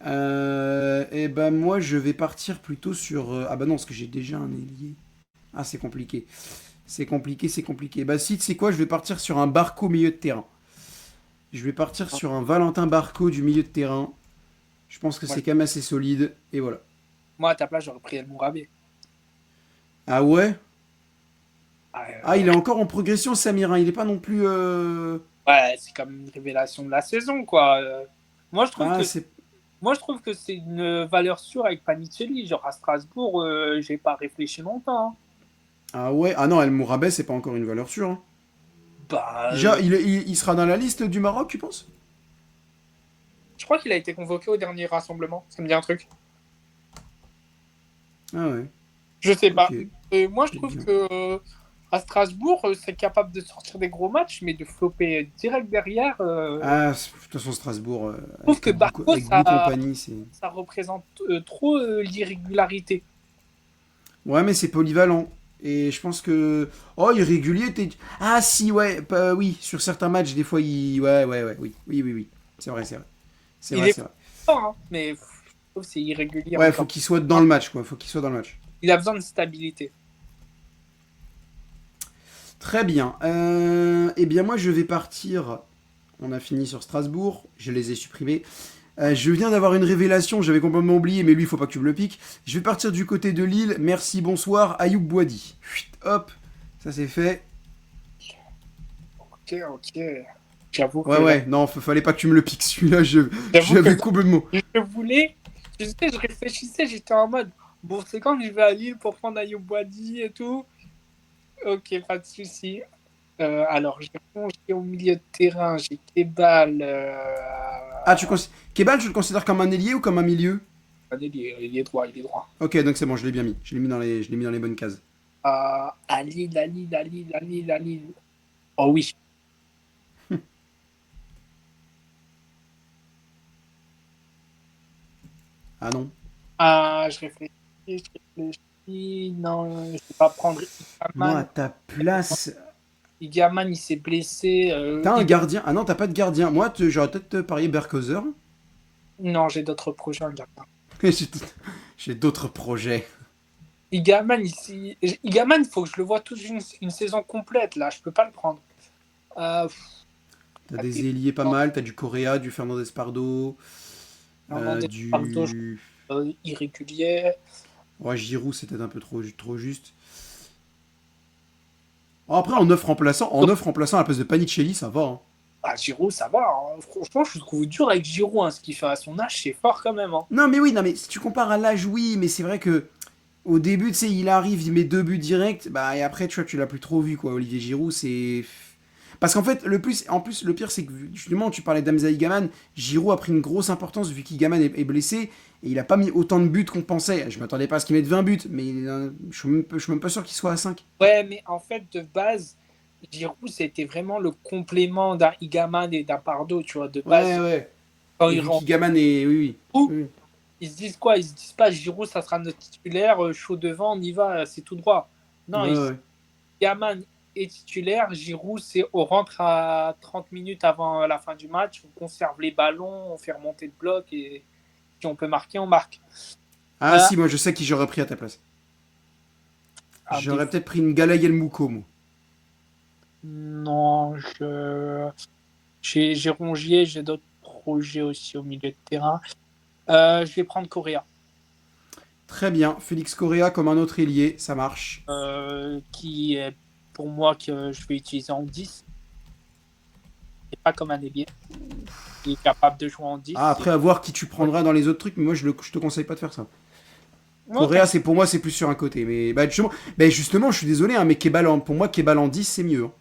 B: Et ben moi je vais partir plutôt sur... Ah bah non, parce que j'ai déjà un ailier. Ah c'est compliqué. C'est compliqué, c'est compliqué. Bah si, tu sais quoi, je vais partir sur un Barco milieu de terrain. Je vais partir sur un Valentin Barco du milieu de terrain. Je pense que
A: Moi,
B: c'est quand même assez solide. Et voilà.
A: moi, à ta place, j'aurais pris El Mourabi.
B: Ah ouais.
A: Ah,
B: Ah, il est encore en progression, Samirin. Il est pas non plus...
A: ouais, c'est comme une révélation de la saison, quoi. Moi, je trouve
B: Ah,
A: que
B: c'est...
A: moi, je trouve que c'est une valeur sûre avec Panicelli. Genre à Strasbourg, j'ai pas réfléchi longtemps. Hein.
B: Ah ouais. Ah non, El Mourabet, c'est pas encore une valeur sûre. Hein.
A: Bah,
B: Déjà, il sera dans la liste du Maroc, tu penses?
A: je crois qu'il a été convoqué au dernier rassemblement. Ça me dit un truc.
B: Ah ouais.
A: Je sais
B: Ok.
A: pas. Et moi, je
B: C'est
A: trouve
B: bien.
A: que à Strasbourg, c'est capable de sortir des gros matchs, mais de flopper direct derrière.
B: Ah, de toute façon, Strasbourg,
A: Je trouve que Barco,
B: Avec Blue Company, c'est...
A: ça représente trop l'irrégularité.
B: Ouais, mais c'est polyvalent. Et je pense que... Oh, irrégulier, t'es... Ah si, ouais, oui, sur certains matchs, des fois, il... Ouais, ouais, ouais, oui. Oui, oui, oui. C'est vrai, c'est vrai. C'est
A: Il
B: vrai,
A: est
B: c'est vrai.
A: fort, hein, mais je trouve que c'est irrégulier
B: Ouais, faut
A: encore.
B: qu'il soit dans le match, quoi. Faut qu'il soit dans le match.
A: Il a besoin de stabilité.
B: Très bien. Eh bien, moi, je vais partir... On a fini sur Strasbourg. Je les ai supprimés. Je viens d'avoir une révélation, j'avais complètement oublié, mais lui, il faut pas que tu me le piques. Je vais partir du côté de Lille. Merci, bonsoir, Ayoub Boadi. Chut, hop, ça c'est fait.
A: Ok, ok. J'avoue que
B: Ouais,
A: là,
B: ouais, non, fallait pas que tu me le piques, celui-là,
A: j'avoue que
B: j'avais
A: là,
B: complètement...
A: je voulais, je réfléchissais, j'étais en mode, bon, c'est quand que je vais à Lille pour prendre Ayoub Boadi et tout. Ok, pas de souci. Alors, j'ai plongé au milieu de terrain, j'ai Kebal.
B: Ah, Kebal, tu le considères comme un ailier ou comme un milieu?
A: Il est droit, il est droit.
B: Ok, donc c'est bon, je l'ai bien mis. Je l'ai mis dans les bonnes cases.
A: À Lille, à Lille, à Lille, à Lille, à Lille. Oh oui.
B: Ah non.
A: Je réfléchis, je réfléchis. Non, je ne vais pas prendre
B: Moi, à
A: Igaman.
B: ta place...
A: Igaman, il s'est blessé.
B: T'as un gardien? Ah non, t'as pas de gardien. Moi, j'aurais peut-être parié Berkozer.
A: Non, j'ai d'autres projets, Igaman.
B: J'ai j'ai d'autres projets.
A: Igaman, Igaman, il faut que je le vois toute une saison complète, là. Je peux pas le prendre.
B: T'as
A: Allez,
B: des ailiers pas
A: non,
B: mal, t'as du Correa, du Fernandez Pardo,
A: Fernandez, Pardo,
B: du...
A: irrégulier.
B: Ouais, Giroud, c'était un peu trop juste. Bon, après, en neuf remplaçant à la place de Panicelli, ça va, hein.
A: Ah, Giroud, ça va, hein. Franchement, je trouve dur avec Giroud, hein. Ce qu'il fait à son âge, c'est fort quand même, hein.
B: Non, mais oui, non, mais si tu compares à l'âge, oui, mais c'est vrai que au début, tu sais, il arrive, il met 2 buts directs, bah, et après, tu vois, tu l'as plus trop vu, quoi. Olivier Giroud, c'est. Parce qu'en fait, en plus, le pire, c'est que justement, tu parlais d'Hamza Gaman, Giroud a pris une grosse importance vu qu'Igaman est blessé, et il a pas mis autant de buts qu'on pensait. Je m'attendais pas à ce qu'il mette 20 buts, mais je suis même pas sûr qu'il soit à 5.
A: Ouais, mais en fait, de base, Giroud, c'était vraiment le complément d'un Igaman et d'un Pardo, tu vois, de
B: Ouais,
A: base.
B: ouais.
A: Quand
B: Et
A: ils
B: vu
A: rentrent,
B: qu'Igaman est. Oui, oui. Oui.
A: ils se disent quoi? Ils se disent pas Giroud, ça sera notre titulaire, chaud devant, on y va, c'est tout droit.
B: Ouais,
A: Non,
B: ouais.
A: Gaman est titulaire, Giroud, c'est on rentre à 30 minutes avant la fin du match, on conserve les ballons, on fait remonter le bloc et si on peut marquer, on marque.
B: Ah,
A: Euh,
B: si, moi, je sais qui j'aurais pris à ta place.
A: à
B: J'aurais
A: défaut,
B: peut-être pris une Gala Mouko, moi.
A: non, j'ai Rongier, j'ai d'autres projets aussi au milieu de terrain. Je vais prendre Correa,
B: Très bien. Félix Correa comme un autre ailier, ça marche.
A: qui est pour moi que je vais utiliser en 10, et pas comme un ailier. Il est capable de jouer en
B: Ah,
A: 10.
B: après, à voir qui tu
A: Ouais.
B: prendras dans les autres trucs, mais moi, je te conseille pas de faire ça.
A: Non,
B: Correa,
A: t'inquiète.
B: pour moi, c'est plus sur un côté. Mais justement, je suis désolé, hein, mais pour moi, Kebal en 10, c'est mieux, hein.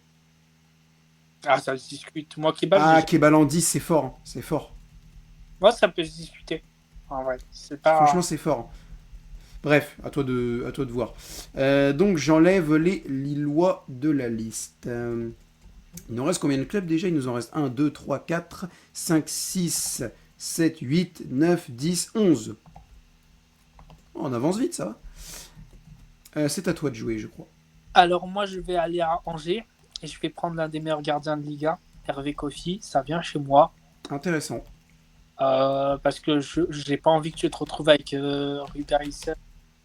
A: Ah, ça se discute. Moi, Kebal,
B: Ah, Kebal en 10, c'est fort, hein. C'est fort.
A: moi, ça peut se discuter. En vrai, c'est
B: Franchement,
A: pas.
B: c'est fort, hein. Bref, à toi de voir. Donc, j'enlève les Lillois de la liste. Il nous reste combien de clubs déjà? Il nous en reste 1, 2, 3, 4, 5, 6, 7, 8, 9, 10, 11. Oh, on avance vite, ça va. C'est à toi de jouer, je crois.
A: Alors, moi, je vais aller à Angers et je vais prendre l'un des meilleurs gardiens de Liga, Hervé Kofi. Ça vient chez moi.
B: Intéressant.
A: Parce que je n'ai pas envie que tu te retrouves avec Rubert Issel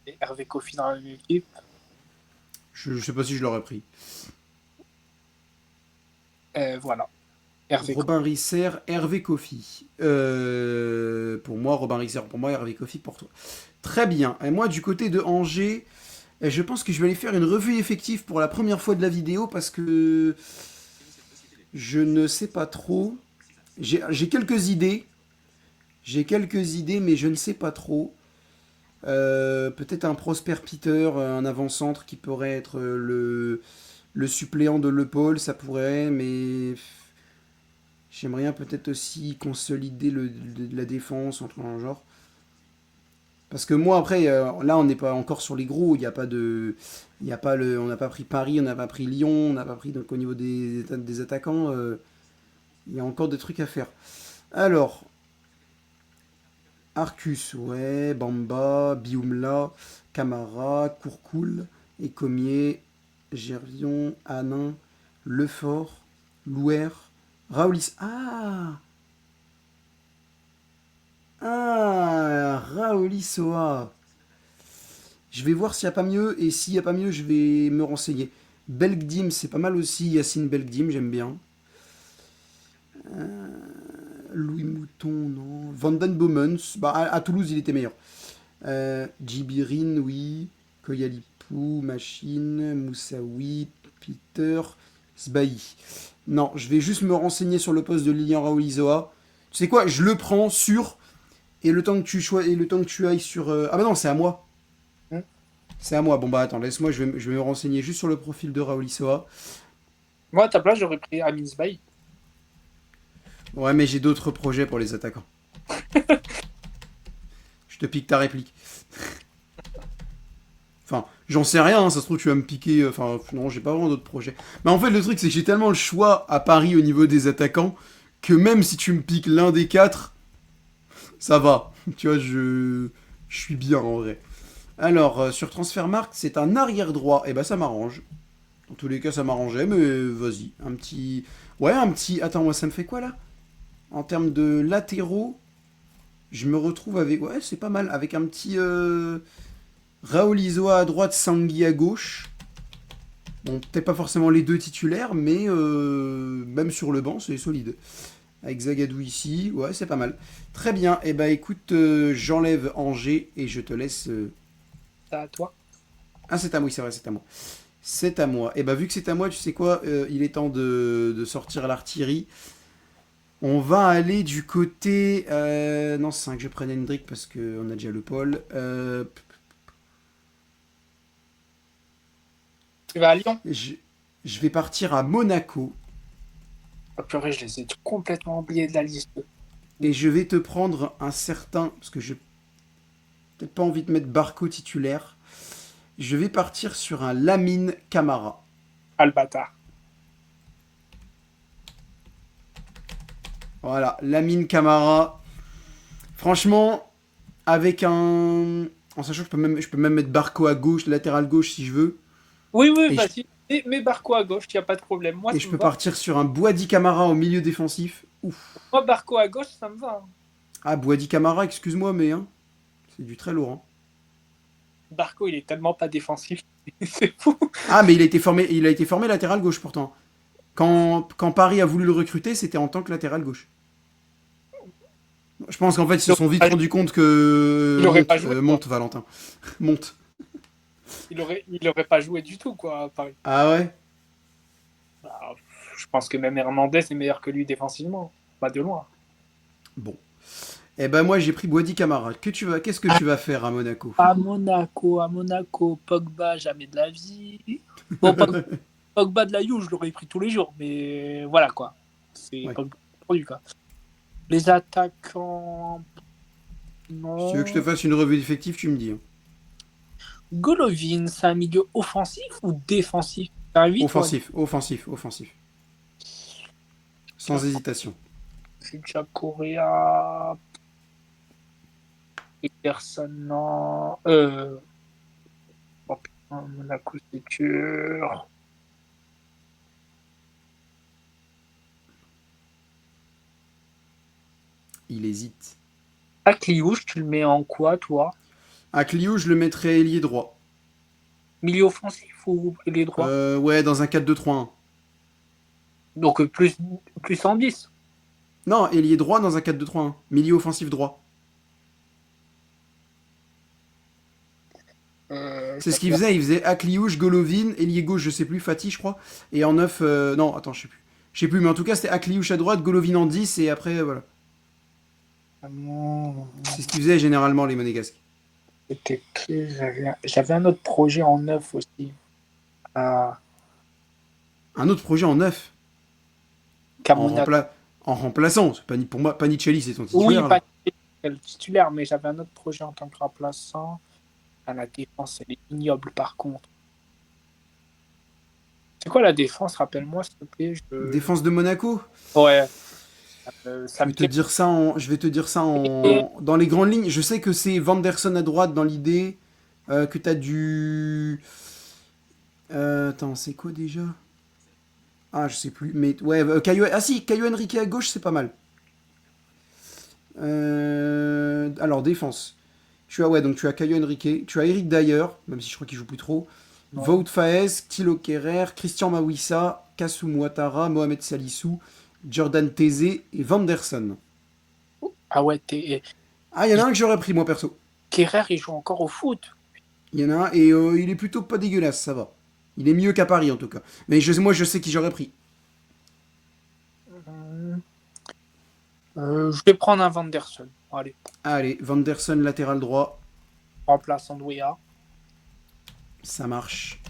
A: et Hervé Kofi dans la même équipe.
B: Je sais pas si je l'aurais pris.
A: Voilà, Hervé Kofi.
B: Robin Risser, Hervé Kofi. Pour moi, Robin Risser pour moi, Hervé Kofi pour toi. Très bien. Et moi, du côté de Angers, je pense que je vais aller faire une revue effective pour la première fois de la vidéo parce que je ne sais pas trop. J'ai quelques idées. J'ai quelques idées, mais je ne sais pas trop. Peut-être un Prosper Peter, un avant-centre qui pourrait être le suppléant de Le Paul, ça pourrait, mais j'aimerais bien peut-être aussi consolider la défense entre un genre. Parce que moi après, là on n'est pas encore sur les gros, il n'y a pas de, il y a pas le, on n'a pas pris Paris, on n'a pas pris Lyon, on n'a pas pris donc au niveau des attaquants, il y a encore des trucs à faire. Alors, Arcus, ouais, Bamba, Bioumla, Camara, Courcoul, Écomier, Gervion, Hanin, Lefort, Louer, Raolis. Raolissoa. Je vais voir s'il n'y a pas mieux, et s'il n'y a pas mieux, je vais me renseigner. Belgdim, c'est pas mal aussi, Yacine Belgdim, j'aime bien. Louis Mouton, non. Van Den Bommens, bah, à Toulouse, il était meilleur. Djibirin, oui. Koyalipou, Machine, Moussaoui, Peter, Sbahi. Non, je vais juste me renseigner sur le poste de Lilian Raouli-Zoa. Tu sais quoi, je le prends sur. Et le temps que tu ailles sur. Ah bah non, c'est à moi.
A: Hmm.
B: C'est à moi. Bon bah attends, laisse-moi, je vais me renseigner juste sur le profil de Raouli-Soa.
A: Moi, à ta place, j'aurais pris Amin Sbaï.
B: Ouais, mais j'ai d'autres projets pour les attaquants. Je te pique ta réplique. Enfin, j'en sais rien, hein, ça se trouve tu vas me piquer. Enfin, non, j'ai pas vraiment d'autres projets. Mais en fait, le truc, c'est que j'ai tellement le choix à Paris au niveau des attaquants que même si tu me piques l'un des quatre, ça va. Tu vois, je suis bien en vrai. Alors, sur Transfermarkt, c'est un arrière droit. Et bah, ça m'arrange. Dans tous les cas, ça m'arrangeait, mais vas-y. Un petit. Ouais, un petit. Attends, moi, ça me fait quoi là? En termes de latéraux, je me retrouve avec. Ouais, c'est pas mal. Avec un petit. Raoul Isoa à droite, Sangui à gauche. Bon, peut-être pas forcément les deux titulaires, mais même sur le banc, c'est solide. Avec Zagadou ici. Ouais, c'est pas mal. Très bien. Et bah écoute, j'enlève Angers et je te laisse.
A: C'est à toi.
B: Ah, c'est à moi, oui, c'est vrai, c'est à moi. C'est à moi. Et bah vu que c'est à moi, tu sais quoi, il est temps de sortir l'artillerie. On va aller du côté. Non, c'est 5, je prenne Hendrik parce qu'on a déjà le pôle.
A: Tu vas à Lyon.
B: Je, je vais partir à Monaco
A: Oh, purée, je les ai complètement oubliés de la liste.
B: et je vais te prendre un certain. Parce que je n'ai peut-être pas envie de mettre Barco titulaire. Je vais partir sur un Lamine Camara.
A: Ah, le bâtard.
B: Voilà, Lamine Camara. Franchement, avec un. En sachant que je peux même mettre Barco à gauche, latéral gauche si je veux.
A: Oui, oui,
B: Et je,
A: vas-y. Mets Barco à gauche, il n'y a pas de problème. Moi,
B: et
A: ça
B: je
A: me
B: peux
A: va.
B: partir sur un Boadi Camara au milieu défensif. Ouf.
A: Moi, Barco à gauche, ça me va.
B: Ah, Boadi Camara, excuse-moi, mais hein, c'est du très lourd. Hein.
A: Barco, il est tellement pas défensif. C'est fou.
B: Ah, mais il a été formé latéral gauche pourtant. Quand Paris a voulu le recruter, c'était en tant que latéral gauche. Je pense qu'en fait, ils se sont vite rendus compte que.
A: Il aurait
B: Monte,
A: pas joué, quoi.
B: monte, Valentin. Monte.
A: Il aurait pas joué du tout, quoi, à Paris.
B: Ah ouais.
A: Bah, je pense que même Hernandez est meilleur que lui défensivement. Pas de loin.
B: Bon. Eh ben moi, j'ai pris Boadi Camara. Qu'est-ce que tu vas faire à Monaco?
A: À Monaco, Pogba, jamais de la vie. Bon, Pogba de la You, je l'aurais pris tous les jours, mais voilà quoi. C'est
B: Ouais.
A: Pogba produit quoi. Les attaquants,
B: Si tu veux que je te
A: non.
B: fasse une revue d'effectifs, tu me dis. Hein.
A: Golovin, c'est un milieu offensif ou défensif? C'est un 8 ou un 10?
B: Offensif, offensif, offensif. Sans hésitation.
A: Fucha Correa, personne, non. Oh putain, Monaco, c'est dur.
B: Il hésite.
A: Akliouche, tu le mets en quoi, toi?
B: À Clio, je le mettrais ailier droit.
A: Milieu offensif ou les droits?
B: Ouais, dans un 4-2-3-1.
A: Donc plus en 10.
B: Non, ailier droit dans un 4-2-3-1. Milieu offensif droit. C'est ce qu'il faisait. Il faisait Akliouche, Golovin, ailier gauche, je sais plus, Fatih, je crois. Et en 9, non, attends, je sais plus. Je sais plus, mais en tout cas, c'était Akliouche à droite, Golovin en 10, et après, voilà. C'est ce qu'ils faisaient généralement, les Monégasques.
A: C'était que j'avais un autre projet en 9 aussi. À
B: Un autre projet en 9, en,
A: Monaco.
B: rempla- en remplaçant. C'est pas ni pour moi, Panicelli, c'est ton
A: Oui,
B: titulaire,
A: pas
B: là.
A: le titulaire, mais j'avais un autre projet en tant que remplaçant. À la défense, elle est ignoble par contre. C'est quoi la défense? Rappelle-moi, s'il te plaît.
B: Défense de Monaco.
A: Ouais,
B: Je
A: ça
B: vais
A: me
B: te
A: plaît.
B: dire ça dans les grandes lignes. Je sais que c'est Vanderson à droite dans l'idée, que t'as du. Attends, c'est quoi déjà? Ah, je sais plus. Mais ouais, ah si, Caio Henrique à gauche, c'est pas mal. Alors, défense. Donc tu as Caio Henrique, tu as Eric Dyer, même si je crois qu'il joue plus trop.
A: Ouais.
B: Wout Faes, Thilo Kerrer, Christian Mawissa, Kassou Ouattara, Mohamed Salissou, Jordan Teze et Vanderson.
A: Ah ouais,
B: Ah, il y en a un que j'aurais pris moi perso.
A: Kerrer, il joue encore au foot.
B: Il y en a un et il est plutôt pas dégueulasse, ça va. Il est mieux qu'à Paris en tout cas. Mais moi je sais qui j'aurais pris.
A: Je vais prendre un Vanderson. Allez,
B: Allez, Vanderson latéral droit,
A: remplaçant Douia.
B: ça marche.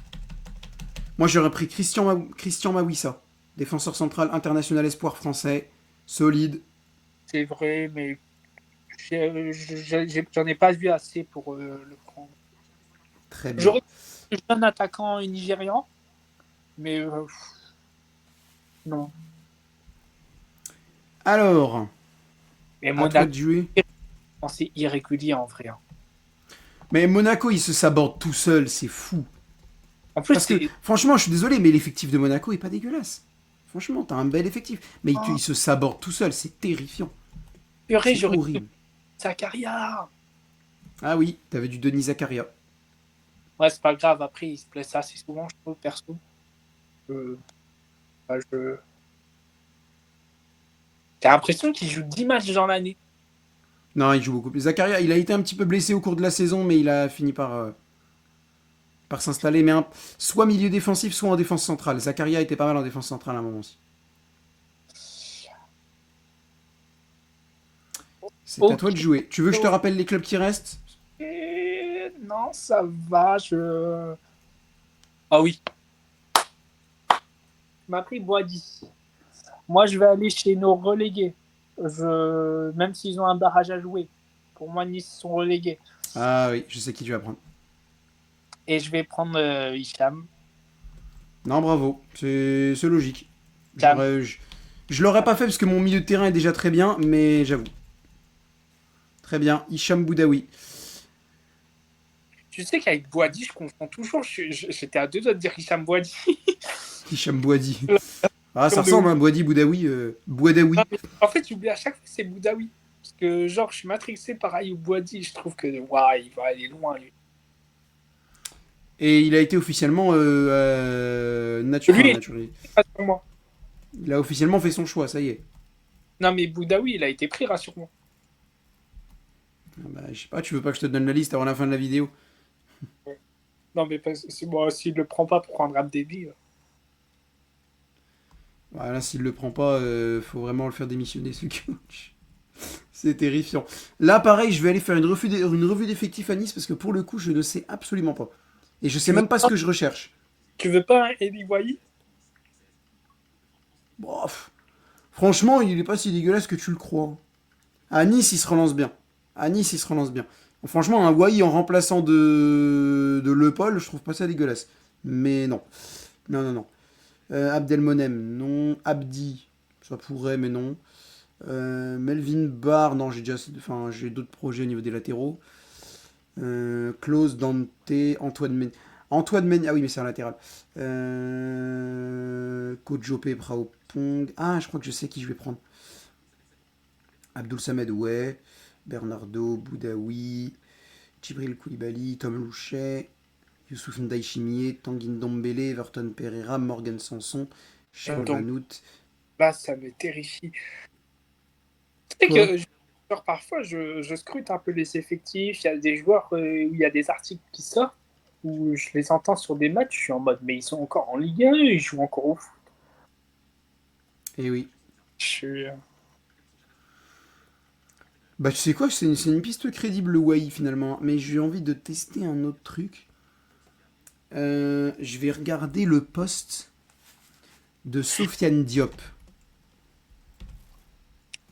B: Moi j'aurais pris Christian Mawissa, défenseur central international espoir français, solide.
A: C'est vrai, mais j'en ai pas vu assez pour le prendre.
B: Très bien.
A: J'aurais pris un jeune attaquant nigérian, mais non.
B: Alors,
A: Mais
B: à toi
A: Monaco,
B: de jouer.
A: c'est irrégulier en vrai.
B: Mais Monaco, il se saborde tout seul, c'est fou.
A: En plus,
B: Parce que, franchement, je suis désolé, mais l'effectif de Monaco est pas dégueulasse. Franchement, t'as un bel effectif. Mais il se saborde tout seul, c'est terrifiant.
A: purée,
B: C'est
A: j'aurais pris
B: horrible.
A: Zakaria.
B: Ah oui, t'avais du Denis Zakaria.
A: Ouais, c'est pas grave. Après, il se blesse assez souvent, je trouve, perso. Bah, J'ai l'impression qu'il joue 10 matchs dans l'année.
B: Non, il joue beaucoup plus. Zakaria, il a été un petit peu blessé au cours de la saison, mais il a fini par s'installer. Mais soit milieu défensif, soit en défense centrale. Zakaria était pas mal en défense centrale à un moment aussi. C'est à
A: Ok.
B: toi de jouer. Tu veux que je te rappelle les clubs qui restent?
A: Non, ça va. Ah oui, tu m'as pris Boadi. Moi, je vais aller chez nos relégués. Même s'ils ont un barrage à jouer. Pour moi, Nice sont relégués.
B: Ah oui, je sais qui tu vas prendre.
A: Et je vais prendre Hicham.
B: Non, bravo. C'est logique.
A: Hicham.
B: Je l'aurais pas fait parce que mon milieu de terrain est déjà très bien, mais j'avoue. Très bien. Hicham Boudaoui.
A: Tu sais qu'avec Boadi, je confonds toujours. J'étais à deux doigts de dire Hicham Boadi.
B: Hicham Bouadi. Ah, ça ressemble à Boadi Boudaoui. Bouadaoui.
A: En fait, j'oublie à chaque fois que c'est Boudaoui. Parce que, genre, je suis matrixé par Ayoub Boadi. Je trouve que, waouh, il va aller loin, lui.
B: Et il a été officiellement
A: Lui,
B: naturel.
A: rassure-moi.
B: Il a officiellement fait son choix, ça y est.
A: Non, mais Boudaoui, il a été pris, rassure-moi.
B: Ah bah, je sais pas, tu veux pas que je te donne la liste avant la fin de la vidéo?
A: Non, mais c'est moi, s'il le prend pas pour prendre Abdebi.
B: Voilà, s'il le prend pas, faut vraiment le faire démissionner, ce coach. C'est terrifiant. Là, pareil, je vais aller faire une revue d'effectifs à Nice parce que pour le coup, je ne sais absolument pas. Et je sais
A: Tu veux
B: même pas ce
A: pas,
B: que je recherche.
A: tu veux pas un Eli Wahi?
B: Bof. Franchement, il est pas si dégueulasse que tu le crois. À Nice, il se relance bien. À Nice, il se relance bien. Franchement, un Wai en remplaçant de Le Paul, je trouve pas ça dégueulasse. Mais non. Non, non, non. Abdelmonem, non. Abdi, ça pourrait, mais non. Melvin Barr, non, j'ai d'autres projets au niveau des latéraux. Klaus, Dante, Antoine Men, ah oui, mais c'est un latéral. Kojope, Praopong. Ah, je crois que je sais qui je vais prendre. Abdul Samed, ouais. Bernardo, Boudaoui, Djibril Koulibaly, Tom Louchet, Youssouf Ndaïchimier, Tanguy Ndombele, Everton Pereira, Morgan Sanson, Charles
A: Donc
B: Vanout.
A: là, ça me terrifie. Tu sais
B: Quoi?
A: que genre, parfois, je scrute un peu les effectifs. Il y a des joueurs où il y a des articles qui sortent, où je les entends sur des matchs. Je suis en mode, mais ils sont encore en Ligue 1, ils jouent encore au foot.
B: Eh oui.
A: Je suis,
B: Bah, tu sais quoi, c'est une piste crédible, le Wai, finalement. Mais j'ai envie de tester un autre truc. Je vais regarder le poste de Sofiane Diop.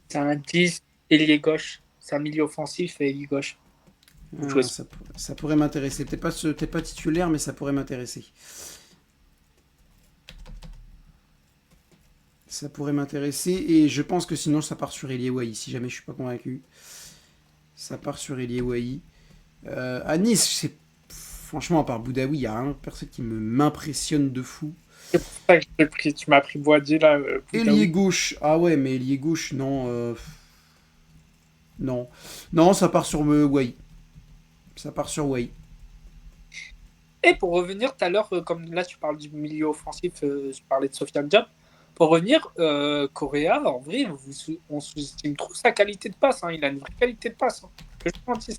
A: c'est un 10 ailier gauche. C'est un milieu offensif et ailier gauche. Vous jouez
B: Ah, ça pourrait m'intéresser. Peut-être pas titulaire, mais ça pourrait m'intéresser. Ça pourrait m'intéresser. Et je pense que sinon, ça part sur Elie Wai. Si jamais je suis pas convaincu, ça part sur Elie Wai. À Nice, franchement, à part Boudaoui, il y a un personne qui m'impressionne de fou.
A: C'est pour ça que j'ai pris, tu m'as pris Boadi là,
B: Ailier
A: Boudaoui.
B: gauche. Ah ouais, mais ailier gauche, non. Non. Non, ça part sur Wai. Ça part sur Wai.
A: Et pour revenir tout à l'heure, comme là tu parles du milieu offensif, je parlais de Sofiane Diop. Pour revenir, Correa, en vrai, on sous-estime trop sa qualité de passe. Hein. Il a une vraie qualité de passe. Hein. Que je mentisse.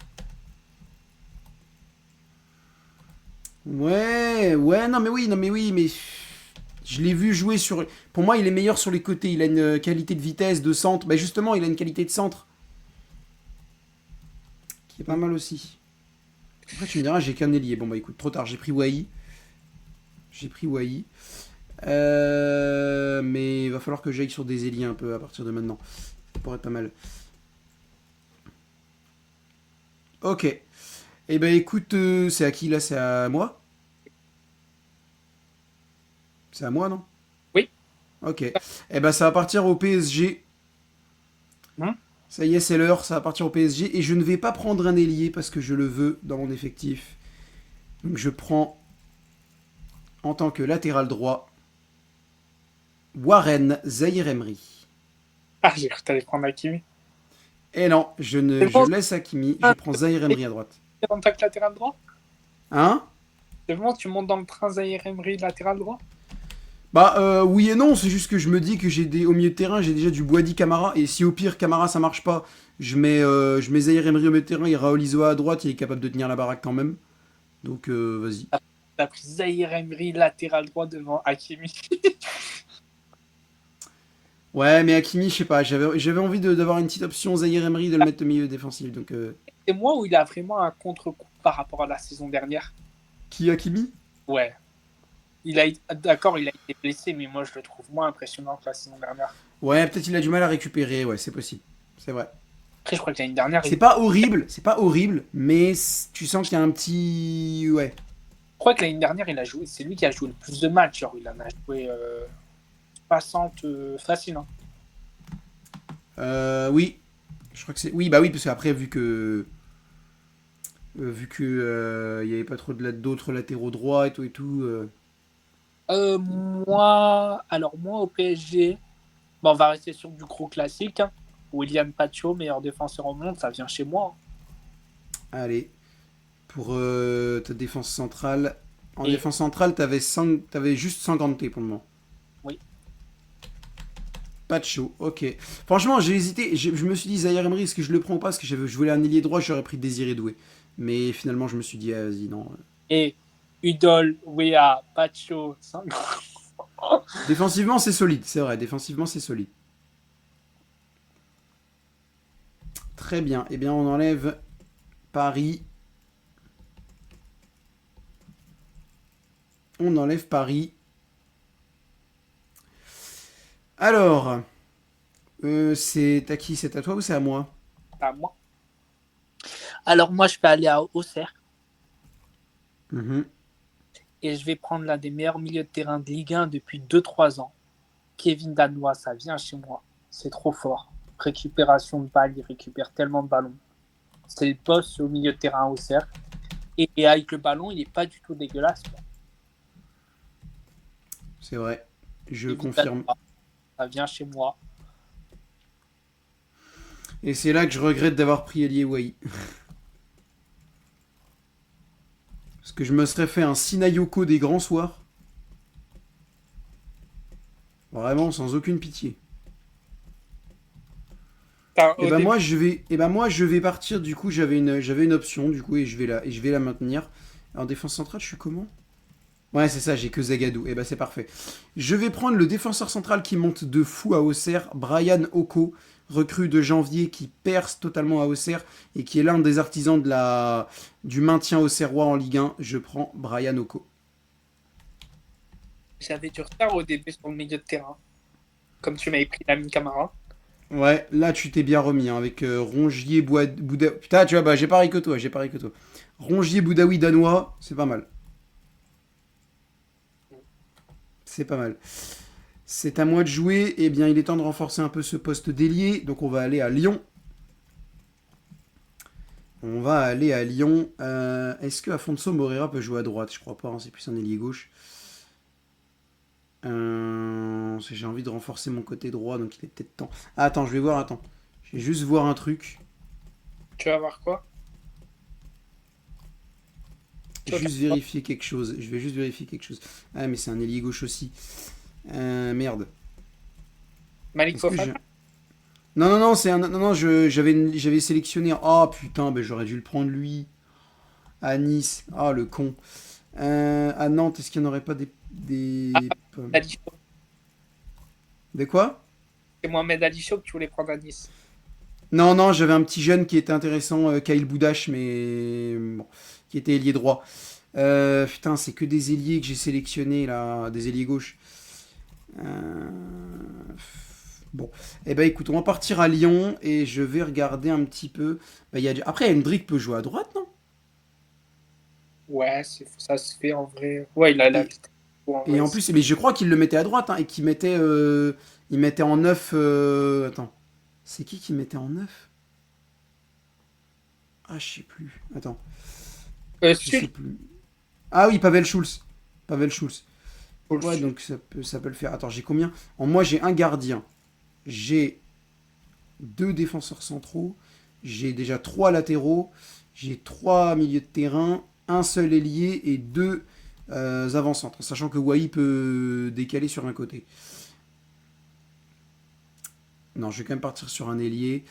B: Ouais, ouais, non mais oui, mais je l'ai vu jouer sur. Pour moi, il est meilleur sur les côtés. Il a une qualité de vitesse, de centre. Bah justement, il a une qualité de centre qui est pas mal aussi. Après, tu me diras, j'ai qu'un ailier. Bon bah écoute, trop tard. J'ai pris Wai. J'ai pris Wai. Mais il va falloir que j'aille sur des ailiers un peu à partir de maintenant. Ça pourrait être pas mal. Ok. Eh ben écoute, c'est à qui là? C'est à moi? C'est à moi, non?
A: Oui.
B: Ok. Eh ben ça va partir au PSG.
A: Hein.
B: Ça y est, c'est l'heure, ça va partir au PSG. Et je ne vais pas prendre un ailier parce que je le veux dans mon effectif. Donc je prends en tant que latéral droit Warren Zahir Emery.
A: Ah, j'ai cru que t'allais prendre Hakimi.
B: Et non,
A: C'est
B: je
A: bon,
B: laisse Hakimi, je prends Zahir Emery à droite.
A: c'est bon, t'as latéral droit.
B: Hein?
A: C'est bon, tu montes dans le train Zahir Emery latéral droit.
B: Bah oui et non, c'est juste que je me dis que au milieu de terrain, j'ai déjà du Boadi Camara, et si au pire Camara ça marche pas, je mets Zaïre Emery au milieu de terrain et Raoul Isoa à droite, il est capable de tenir la baraque quand même. Donc vas-y.
A: T'as pris Zahir Emery, latéral droit devant Hakimi.
B: Ouais, mais Hakimi, je sais pas, j'avais envie d'avoir une petite option Zaïre Emery de le mettre au milieu défensif. Donc
A: C'est moi où il a vraiment un contre-coup par rapport à la saison dernière.
B: qui Hakimi?
A: Ouais. D'accord, il a été blessé, mais moi je le trouve moins impressionnant que la saison dernière.
B: Ouais, peut-être il a du mal à récupérer, ouais, c'est possible. C'est vrai.
A: Après, je crois que l'année dernière,
B: C'est pas horrible, mais tu sens qu'il y a un petit ouais.
A: je crois que l'année dernière, il a joué. C'est lui qui a joué le plus de matchs. Genre, il en a joué 60 facile. Hein.
B: Oui, je crois que c'est oui, bah oui parce qu'après vu que il y avait pas trop d'autres latéraux droits et tout.
A: Moi au PSG, bon, on va rester sur du gros classique. Hein. William Pacho, meilleur défenseur au monde, ça vient chez moi. Hein.
B: Allez, pour ta défense centrale. En
A: Et
B: défense centrale, t'avais juste 50 T pour le moment.
A: oui,
B: Pas de chaud, ok. Franchement, j'ai hésité. Je me suis dit, Zaire Emery, est-ce que je le prends ou pas? Parce que je voulais un ailier droit, j'aurais pris Désiré Doué. Mais finalement, je me suis dit, ah, vas-y, non.
A: et Udol, Wea, Pacho,
B: Défensivement, c'est solide, c'est vrai. Défensivement, c'est solide. Très bien. Eh bien, on enlève Paris. On enlève Paris. Alors, c'est à qui? C'est à toi ou c'est à moi?
A: à moi. Alors moi, je vais aller à Auxerre
B: Mhm.
A: et je vais prendre l'un des meilleurs milieux de terrain de Ligue 1 depuis 2-3 ans. Kevin Danois, ça vient chez moi. C'est trop fort. Récupération de balles, il récupère tellement de ballons. C'est le boss au milieu de terrain au cercle. Et avec le ballon, il n'est pas du tout dégueulasse. Quoi.
B: C'est vrai. Je
A: Kevin
B: confirme.
A: Danois, ça vient chez moi.
B: Et c'est là que je regrette d'avoir pris Elie Wai. Parce que je me serais fait un Sinayoko des grands soirs. Vraiment, sans aucune pitié.
A: Enfin,
B: Et
A: au
B: ben
A: début,
B: moi je vais partir du coup j'avais une option du coup et je vais la maintenir. En défense centrale, je suis comment? Ouais, c'est ça, j'ai que Zagadou. Et ben c'est parfait. Je vais prendre le défenseur central qui monte de fou à Auxerre, Brian Oko, recrue de janvier qui perce totalement à Auxerre et qui est l'un des artisans du maintien auxerrois en Ligue 1. Je prends Brian Oko.
A: j'avais du retard au début sur le milieu de terrain. Comme tu m'avais pris l'ami Camara.
B: Ouais, là tu t'es bien remis hein, avec Rongier, Bouda. Putain, tu vois, bah j'ai pareil que toi, j'ai pareil que toi. Rongier, Boudaoui, Danois, c'est pas mal. C'est pas mal. C'est à moi de jouer. Eh bien, il est temps de renforcer un peu ce poste d'ailier. Donc, on va aller à Lyon. On va aller à Lyon. Est-ce que Afonso Moreira peut jouer à droite? Je crois pas. Hein, c'est plus un ailier gauche. J'ai envie de renforcer mon côté droit, donc il est peut-être temps. Ah, attends, je vais voir. Attends, je vais juste voir un truc.
A: Tu vas voir quoi? Tu
B: Juste
A: regardes quoi?
B: vérifier quelque chose. Je vais juste vérifier quelque chose. Ah, mais c'est un ailier gauche aussi. Merde.
A: Malik
B: Est-ce que je.
A: Fofana?
B: Non, non, non, c'est un. Non, non, j'avais sélectionné. Oh putain, ben j'aurais dû le prendre lui. À Nice. Ah, le con. À Nantes, est-ce qu'il n'y en aurait pas des pommes?
A: Ali Chaud.
B: Des quoi?
A: C'est Mohamed Ali Chaud que tu voulais prendre à Nice.
B: Non, non, j'avais un petit jeune qui était intéressant, Kyle Boudache, mais bon, qui était ailier droit. Putain, c'est que des ailiers que j'ai sélectionnés là, des ailiers gauche. Euh, Bon, eh ben écoute, on va partir à Lyon et je vais regarder un petit peu. Bah, Après, Hendrik peut jouer à droite, non?
A: Ouais, ça se fait en vrai. Ouais, il a la
B: Et,
A: vitesse. En
B: et
A: vrai,
B: en plus, mais je crois qu'il le mettait à droite hein, et il mettait en neuf. Attends, c'est qui mettait en neuf? Ah, je sais plus. Attends, je sais
A: Sul,
B: plus. Ah oui, Pavel Schulz. Pavel Schulz. Ouais,
A: Sul.
B: donc ça peut le faire. Attends, j'ai combien? Moi, j'ai un gardien. J'ai deux défenseurs centraux. J'ai déjà trois latéraux. J'ai trois milieux de terrain. Un seul ailier et deux avant-centres, sachant que Wai peut décaler sur un côté. Non, je vais quand même partir sur un ailier.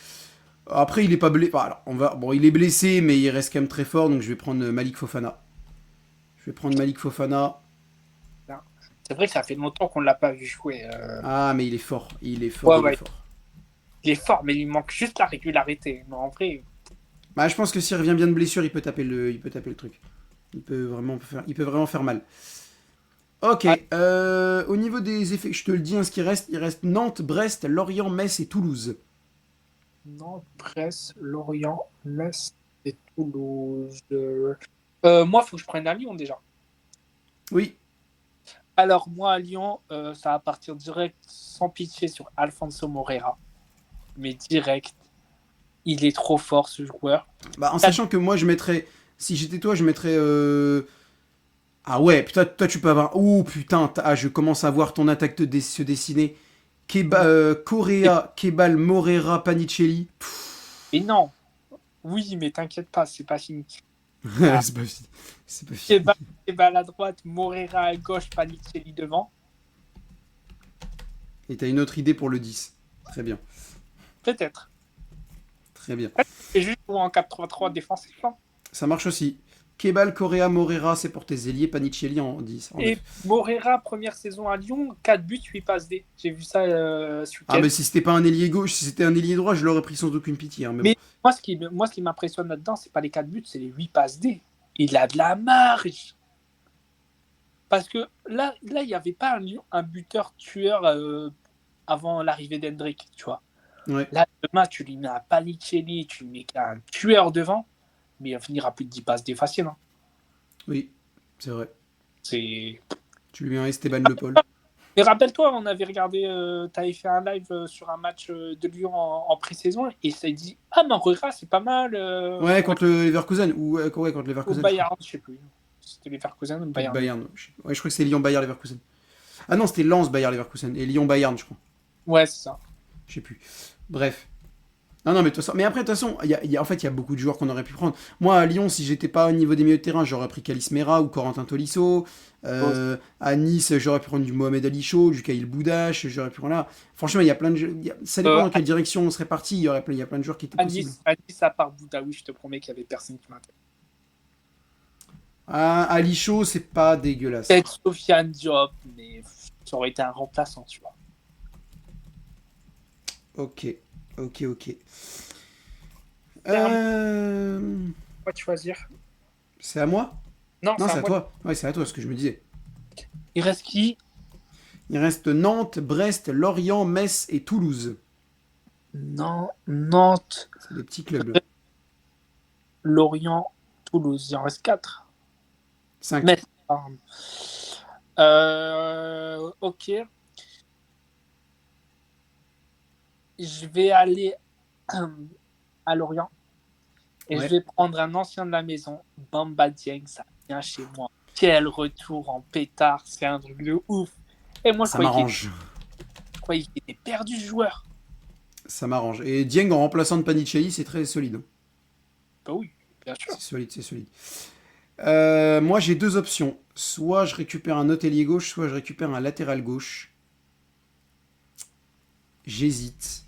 B: Après, il est pas blessé. Alors, bon, il est blessé, mais il reste quand même très fort, donc je vais prendre Malik Fofana. Je vais prendre Malik Fofana.
A: C'est vrai que ça fait longtemps qu'on ne l'a pas vu jouer.
B: Ah, mais il est fort. Il est fort,
A: Ouais,
B: il est
A: ouais.
B: fort.
A: Il est fort, mais il manque juste la régularité. Mais en vrai,
B: Bah, je pense que s'il revient bien de blessure, il peut taper le truc. Il peut vraiment faire mal. Ok,
A: ah,
B: au niveau des effets, je te le dis, hein, ce qui reste, il reste Nantes, Brest, Lorient, Metz et Toulouse.
A: Nantes, Brest, Lorient, Metz et Toulouse. Moi, il faut que je prenne à Lyon déjà.
B: Oui.
A: Alors, moi, à Lyon, ça va partir direct, sans pitié, sur Alfonso Moreira. Mais direct, il est trop fort, ce joueur.
B: Bah, en sachant que moi, je mettrais, si j'étais toi, je mettrais. Ah ouais, putain, toi, tu peux avoir. Ouh, putain, je commence à voir ton attaque se dessiner. Correa, Kebal, Morera, Panicelli.
A: Et non, oui, mais t'inquiète pas, c'est pas fini. Ah,
B: c'est pas fini. C'est pas fini.
A: Kebal à droite, Moreira à gauche, Panicelli devant.
B: Et t'as une autre idée pour le 10. Très bien.
A: Peut-être.
B: Très bien.
A: C'est juste pour en 4-3-3 défensif. Hein.
B: Ça marche aussi. Kebal, Correa, Morera, c'est pour tes ailiers. Panicelli en 10, en
A: Et
B: 9.
A: Moreira, première saison à Lyon, 4 buts, 8 passes D. J'ai vu ça ce
B: Ah,
A: week-end.
B: mais si c'était pas un ailier gauche, si c'était un ailier droit, je l'aurais pris sans aucune pitié. Hein, mais bon.
A: Mais moi, ce qui m'impressionne là-dedans, c'est pas les 4 buts, c'est les 8 passes D. Il a de la marge. Parce que là il n'y avait pas un buteur tueur avant l'arrivée d'Hendrick, tu vois.
B: Ouais.
A: Là, demain, tu lui mets un Panicelli, tu lui mets un tueur devant, mais il va finir à plus de 10 passes D facile. Hein.
B: Oui, c'est vrai.
A: C'est...
B: Tu lui mets un Esteban Le Paul.
A: Mais rappelle-toi, on avait regardé, tu avais fait un live sur un match de Lyon en pré-saison et ça dit ah, Maurera, c'est pas mal.
B: Ouais, contre le Leverkusen. Ouais, contre
A: Au
B: Leverkusen, je crois.
A: Bayern, je sais plus. C'était Leverkusen ou le
B: Peut-être
A: Bayern.
B: Bayern. Ouais, je crois que c'est Lyon-Bayern Leverkusen. Ah non, c'était Lens-Bayern Leverkusen. Et Lyon-Bayern, je crois.
A: Ouais, c'est ça.
B: Je sais plus. Bref. Non, non, mais, mais après, de toute façon, en fait, il y a beaucoup de joueurs qu'on aurait pu prendre. Moi, à Lyon, si j'étais pas au niveau des milieux de terrain, j'aurais pris Calis Mera ou Corentin Tolisso. À Nice, j'aurais pu prendre du Mohamed Ali Chaud, du Kaïl Boudache, j'aurais pu prendre là. Franchement, il y a plein de jeux. Ça dépend dans
A: À,
B: quelle direction on serait parti. Il y a plein de joueurs qui étaient
A: à
B: possibles.
A: Nice, à Nice, à part Boudaoui, je te promets qu'il y avait personne qui m'intéresse.
B: Ah, Ali Chaud, c'est pas dégueulasse.
A: Peut-être Sofiane Diop, mais ça aurait été un remplaçant, tu vois.
B: Ok, ok, ok.
A: Dernier,
B: Euh...
A: quoi de choisir?
B: C'est à moi?
A: Non,
B: Non,
A: c'est à
B: c'est à
A: moi.
B: toi. Ouais, c'est à toi, ce que je me disais.
A: Il reste qui?
B: Il reste Nantes, Brest, Lorient, Metz et Toulouse.
A: Non, Nantes,
B: C'est des petits clubs, là.
A: Lorient, Toulouse. Il en reste 4.
B: 5.
A: Metz. Ok. Je vais aller à Lorient et je
B: Ouais,
A: vais prendre un ancien de la maison, Bamba Dieng, ça vient chez moi. Quel retour en pétard, c'est un truc de ouf. Et moi,
B: ça m'arrange.
A: je croyais qu'il était perdu, ce joueur.
B: Ça m'arrange. Et Dieng en remplaçant de Panicelli, c'est très solide. Hein.
A: Bah oui, bien
B: C'est
A: sûr.
B: solide, c'est solide. Moi, j'ai deux options. Soit je récupère un autre ailier gauche, soit je récupère un latéral gauche. J'hésite.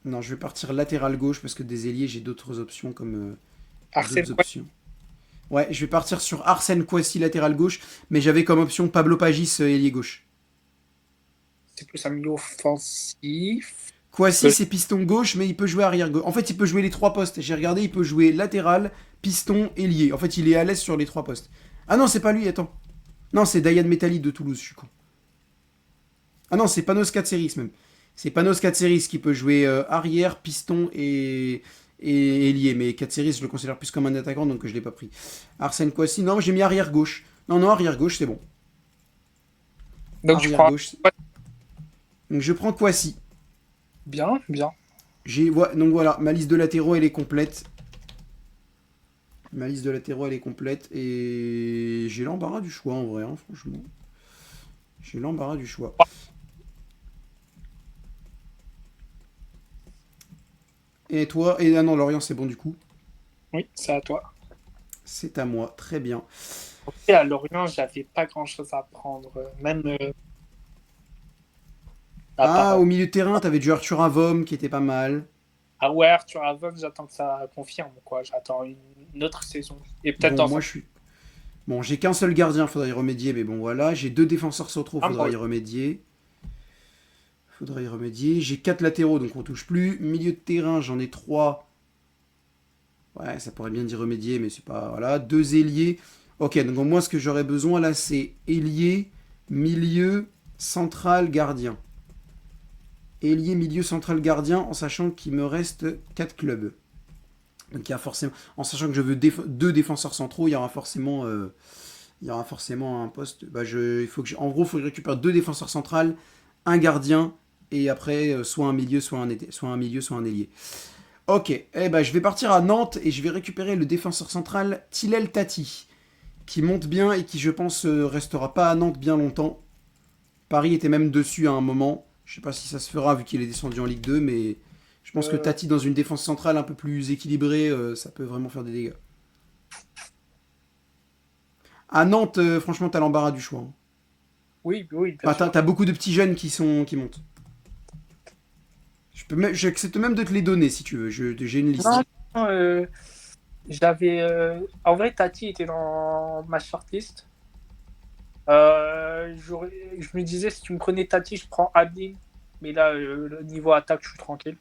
B: Non, je vais partir latéral gauche parce que des ailiers, j'ai d'autres options comme
A: Arsène,
B: d'autres options. Ouais, je vais partir sur Arsène Kouassi latéral gauche, mais j'avais comme option Pablo Pagis ailier gauche.
A: c'est plus un milieu offensif.
B: Kouassi c'est piston gauche, mais il peut jouer arrière gauche. En fait, il peut jouer les trois postes. J'ai regardé, il peut jouer latéral, piston, ailier. En fait, il est à l'aise sur les trois postes. Ah non, c'est pas lui, attends. Non, c'est Dayan Metali de Toulouse, je suis con. Ah non, c'est Panos Katseris même. C'est Panos Katseris qui peut jouer arrière, piston et ailier. Mais Katseris, je le considère plus comme un attaquant, donc je l'ai pas pris. Arsène Kouassi, non, j'ai mis arrière gauche. Non, non, arrière gauche, c'est bon.
A: Donc je
B: Arrière
A: prends
B: gauche. Donc je prends Kouassi.
A: bien, bien.
B: Donc voilà, ma liste de latéraux, elle est complète. Ma liste de latéraux, elle est complète. Et j'ai l'embarras du choix, en vrai, hein, franchement. J'ai l'embarras du choix. Et toi? Et ah non, Lorient, c'est bon du coup.
A: Oui, c'est à toi.
B: C'est à moi, très bien.
A: Et à Lorient, j'avais pas grand-chose à prendre. Même à
B: Ah,
A: part.
B: au milieu de terrain, t'avais du Arthur Avom qui était pas mal.
A: Ah ouais, Arthur Avon, j'attends que ça confirme, quoi. J'attends une autre saison. Et peut-être
B: Bon,
A: dans
B: moi
A: un.
B: je suis. Bon, j'ai qu'un seul gardien, faudra y remédier, mais bon voilà. J'ai deux défenseurs centraux,
A: Ah,
B: faudra
A: moi,
B: y remédier. Faudra y remédier. J'ai quatre latéraux, donc on touche plus. Milieu de terrain, j'en ai trois. Ouais, ça pourrait bien d'y remédier, mais c'est pas. Voilà. Deux ailiers. Ok, donc moi ce que j'aurais besoin là, c'est ailier, milieu, central, gardien. Ailier, milieu, central, gardien, en sachant qu'il me reste quatre clubs. Donc il y a forcément. En sachant que je veux deux défenseurs centraux, il y aura forcément. Il y aura forcément un poste. Bah, il faut que en gros, il faut que je récupère deux défenseurs centrales, un gardien, et après, soit un milieu, soit un milieu, soit un ailier. Ok, eh ben, je vais partir à Nantes et je vais récupérer le défenseur central Tilel Tati, qui monte bien et qui, je pense, restera pas à Nantes bien longtemps. Paris était même dessus à un moment. Je sais pas si ça se fera vu qu'il est descendu en Ligue 2, mais je pense que
A: euh,
B: Tati, dans une défense centrale un peu plus équilibrée, ça peut vraiment faire des dégâts. À Nantes, franchement, t'as l'embarras du choix, hein.
A: oui, oui, bien
B: Enfin,
A: sûr.
B: t'as beaucoup de petits jeunes qui montent. J'accepte même de te les donner si tu veux. J'ai une liste.
A: Non, non, j'avais. En vrai, Tati était dans ma shortlist. Je me disais, si tu me prenais Tati, je prends Adil. Mais là, le niveau attaque, je suis tranquille.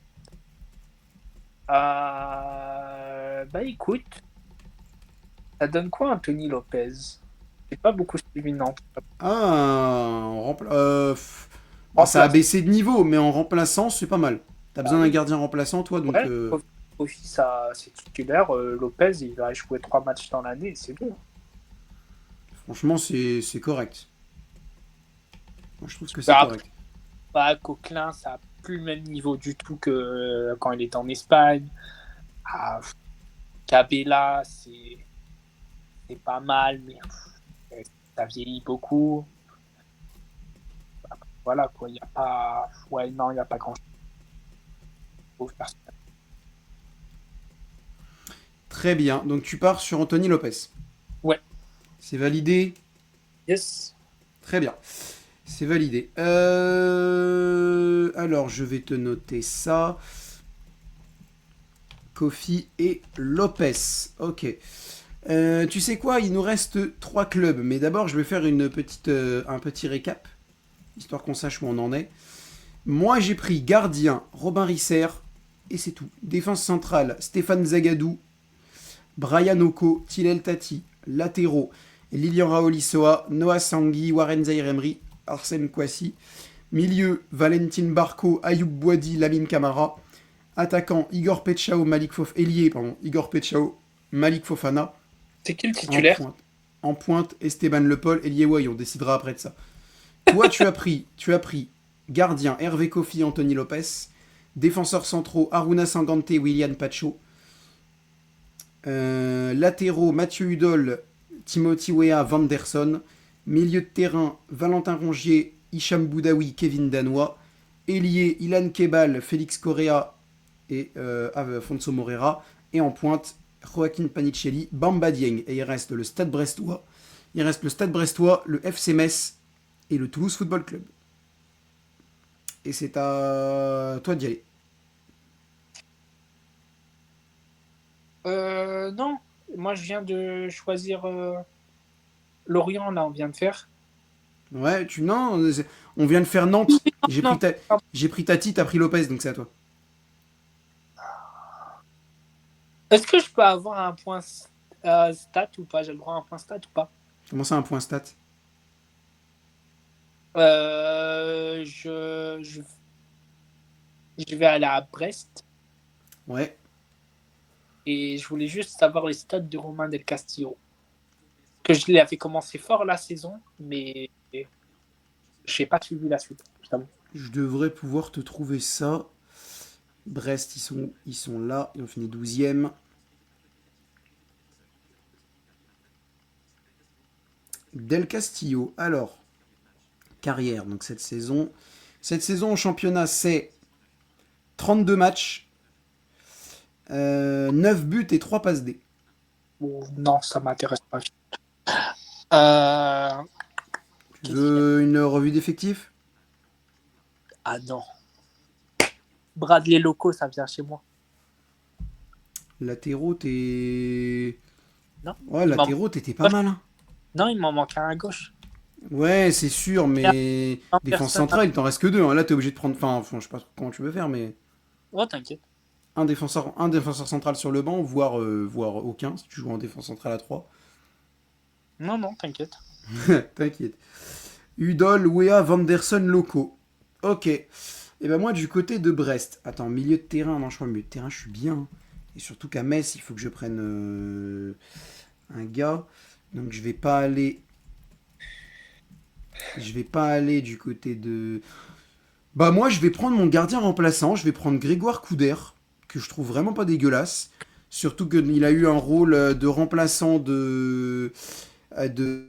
A: Bah écoute, ça donne quoi Anthony Lopez? J'ai pas beaucoup suivi Nantes.
B: Ah, bah, ça a
A: Remplace.
B: baissé de niveau, mais en remplaçant, c'est pas mal. T'as
A: Bah
B: besoin d'un
A: oui.
B: gardien remplaçant, toi, donc
A: Ouais, Kofi, ça, c'est titulaire. Lopez, il va jouer 3 matchs dans l'année, c'est bon.
B: franchement, c'est correct. Moi, je trouve que c'est
A: Bah, après,
B: correct.
A: bah, Coquelin, ça n'a plus le même niveau du tout que quand il était en Espagne. Ah, Cabella, c'est pas mal, mais ça vieillit beaucoup. Voilà, quoi. Il n'y a pas. Ouais, non, il n'y a pas grand-chose.
B: Très bien. Donc, tu pars sur Anthony Lopez.
A: Ouais.
B: C'est validé.
A: Yes.
B: Très bien. C'est validé. Alors, je vais te noter ça. Kofi et Lopez. Ok. Tu sais quoi, il nous reste trois clubs, mais d'abord je vais faire un petit récap, histoire qu'on sache où on en est. Moi j'ai pris gardien Robin Risser, et c'est tout. Défense centrale Stéphane Zagadou, Brian Oko, Tilel Tati, latéraux Lilian Raolissoa, Noah Sangui, Warren Zairemri, Arsène Kouassi. Milieu Valentin Barco, Ayoub Boadi, Lamine Camara. Attaquant Igor Petchao, Igor Petchao, Malik Fofana.
A: C'est qui le
B: En
A: titulaire?
B: pointe. En pointe, Esteban Le Paul et Lieway, on décidera après de ça. Toi, tu as pris gardien Hervé Kofi, Anthony Lopez, défenseurs centraux Aruna Sangante, William Pacho, latéraux Mathieu Hudol, Timothy Weah, Vanderson, milieu de terrain Valentin Rongier, Hicham Boudaoui, Kevin Danois, ailier Ilan Kebal, Félix Correa et Afonso Morera, et en pointe Joaquin Panicelli, Bamba Dieng. Et il reste le Stade Brestois. Il reste le Stade Brestois, le FC Metz et le Toulouse Football Club. Et c'est à toi d'y aller.
A: Non, moi je viens de choisir Lorient, là, on vient de faire.
B: Ouais, non, on vient de faire Nantes.
A: Non,
B: J'ai pris Tati, t'as pris Lopez, donc c'est à toi.
A: est-ce que je peux avoir un point stat ou pas? J'ai le droit à un point stat ou pas?
B: Comment ça, un point stat?
A: Euh, je, je, je vais aller à Brest
B: Ouais.
A: et je voulais juste savoir les stats de Romain Del Castillo. Que je l'avais commencé fort la saison, mais je n'ai pas suivi la suite.
B: Je devrais pouvoir te trouver ça. Brest, ils sont là. Ils ont fini 12e. Del Castillo, alors, carrière, donc cette saison. Cette saison au championnat, c'est 32 matchs, 9 buts et 3 passes D.
A: Non, ça m'intéresse pas. Euh,
B: Tu veux une revue d'effectifs?
A: Ah non. Bradley Loco, ça vient chez moi.
B: Latéraux, t'es...
A: Non,
B: Ouais,
A: il m'en
B: latéraux, t'étais pas mal, hein.
A: non, il m'en manque un à gauche.
B: Ouais, c'est sûr, mais défense
A: Personne.
B: centrale, il t'en reste que deux, hein. Là, t'es obligé de prendre... Enfin, je sais pas comment tu veux faire, mais
A: Oh, t'inquiète.
B: un défenseur central sur le banc, voire aucun, si tu joues en défense centrale à 3.
A: Non, non, t'inquiète.
B: T'inquiète. Udol, Wea, Vanderson, Loco. Ok. Et ben moi, du côté de Brest. Attends, milieu de terrain. Non, je crois milieu de terrain, je suis bien, hein. Et surtout qu'à Metz, il faut que je prenne un gars. Donc je vais pas aller. Je vais pas aller du côté de. Bah moi, je vais prendre mon gardien remplaçant. Je vais prendre Grégoire Couder, que je trouve vraiment pas dégueulasse. Surtout qu'il a eu un rôle de remplaçant de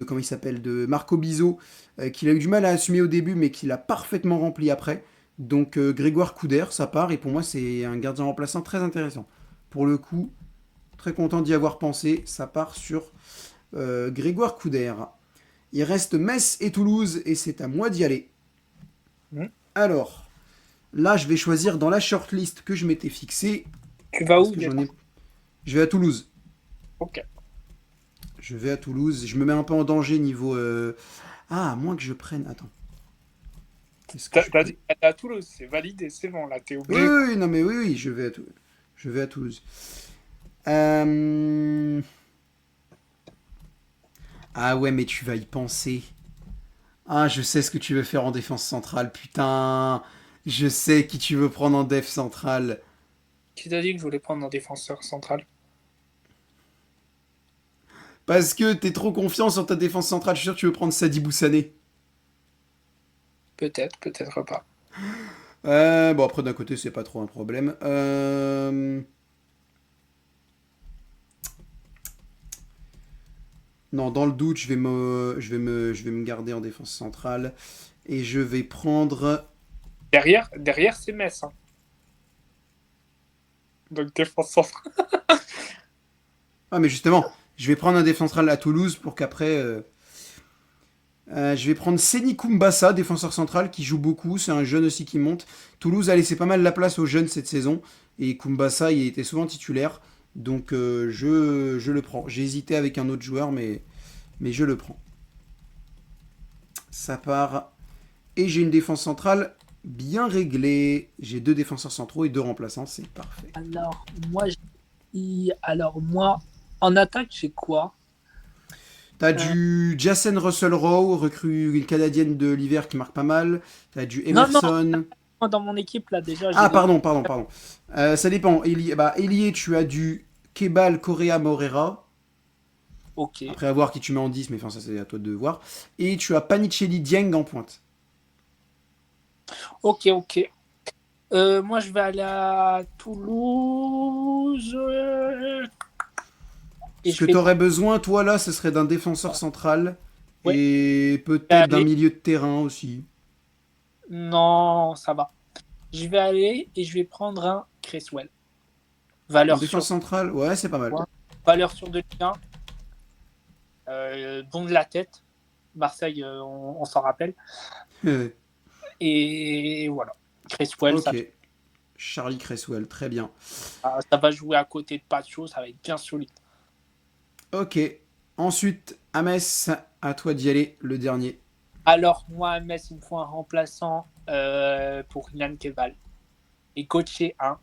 B: comment il s'appelle, de Marco Bizot, qu'il a eu du mal à assumer au début, mais qu'il a parfaitement rempli après. Donc Grégoire Couder, ça part, et pour moi c'est un gardien remplaçant très intéressant. Pour le coup, très content d'y avoir pensé, ça part sur Grégoire Couder. Il reste Metz et Toulouse, et c'est à moi d'y aller.
A: Hmm.
B: Alors, là je vais choisir dans la shortlist que je m'étais fixée,
A: Tu vas
B: parce
A: où
B: que
A: déjà?
B: j'en ai... Je vais à Toulouse.
A: Ok.
B: Je vais à Toulouse, je me mets un peu en danger niveau... Ah, à moins que je prenne... Attends. Est-ce que je
A: T'as
B: peux...
A: dit que t'étais à Toulouse, c'est validé, c'est bon, là, t'es
B: Oui,
A: obligé.
B: oui, oui, non mais oui, oui, je vais à Toulouse. Euh, Ah ouais, mais tu vas y penser. Ah, je sais ce que tu veux faire en défense centrale, putain. Je sais qui tu veux prendre en def centrale.
A: Qui t'a dit que je voulais prendre un défenseur central?
B: Parce que t'es trop confiant sur ta défense centrale, je suis sûr que tu veux prendre Sadi Boussané.
A: Peut-être, peut-être pas.
B: Bon, après, d'un côté, c'est pas trop un problème. Non, dans le doute, je vais me garder en défense centrale. Et je vais prendre...
A: Derrière c'est Metz, hein. Donc défense centrale.
B: Ah, mais justement, je vais prendre un défenseur central à Toulouse pour qu'après... je vais prendre Seni Kumbassa, défenseur central, qui joue beaucoup. C'est un jeune aussi qui monte. Toulouse a laissé pas mal la place aux jeunes cette saison. Et Kumbassa, il était souvent titulaire. Donc je le prends. J'ai hésité avec un autre joueur, mais je le prends. Ça part. Et j'ai une défense centrale bien réglée. J'ai deux défenseurs centraux et deux remplaçants. C'est parfait.
A: Alors moi, en attaque, j'ai quoi?
B: T'as
A: Euh,
B: du Jason Russell Rowe, recrue canadienne de l'hiver qui marque pas mal. T'as du
A: Non, non,
B: Emerson.
A: dans mon équipe, là, déjà, j'ai
B: Ah,
A: des...
B: pardon. Ça dépend. Elie, tu as du Kebal Correa Morera.
A: Ok,
B: Après, à voir qui tu mets en 10, mais enfin, ça, c'est à toi de voir. Et tu as Panicelli Dieng en pointe.
A: ok. Moi, je vais aller à Toulouse. Et
B: Ce
A: je
B: que
A: vais
B: t'aurais
A: prendre...
B: besoin, toi, là, ce serait d'un défenseur central.
A: Ouais,
B: Et
A: je vais
B: peut-être d'un
A: aller.
B: milieu de terrain aussi.
A: Non, ça va. Je vais aller et je vais prendre un Cresswell.
B: En
A: Valeur
B: défense
A: sûre.
B: centrale, ouais, c'est pas mal.
A: Valeur sûre de Ligue 1. Bon de la tête. Marseille, on s'en rappelle. Et voilà. Cresswell,
B: Ok. Charlie Cresswell, très bien.
A: ça va jouer à côté de Pacho, ça va être bien solide.
B: Ok. Ensuite, à Metz, à toi d'y aller, le dernier.
A: Alors, moi, à Metz, il me faut un remplaçant pour Ilan Keval. Et coaché 1.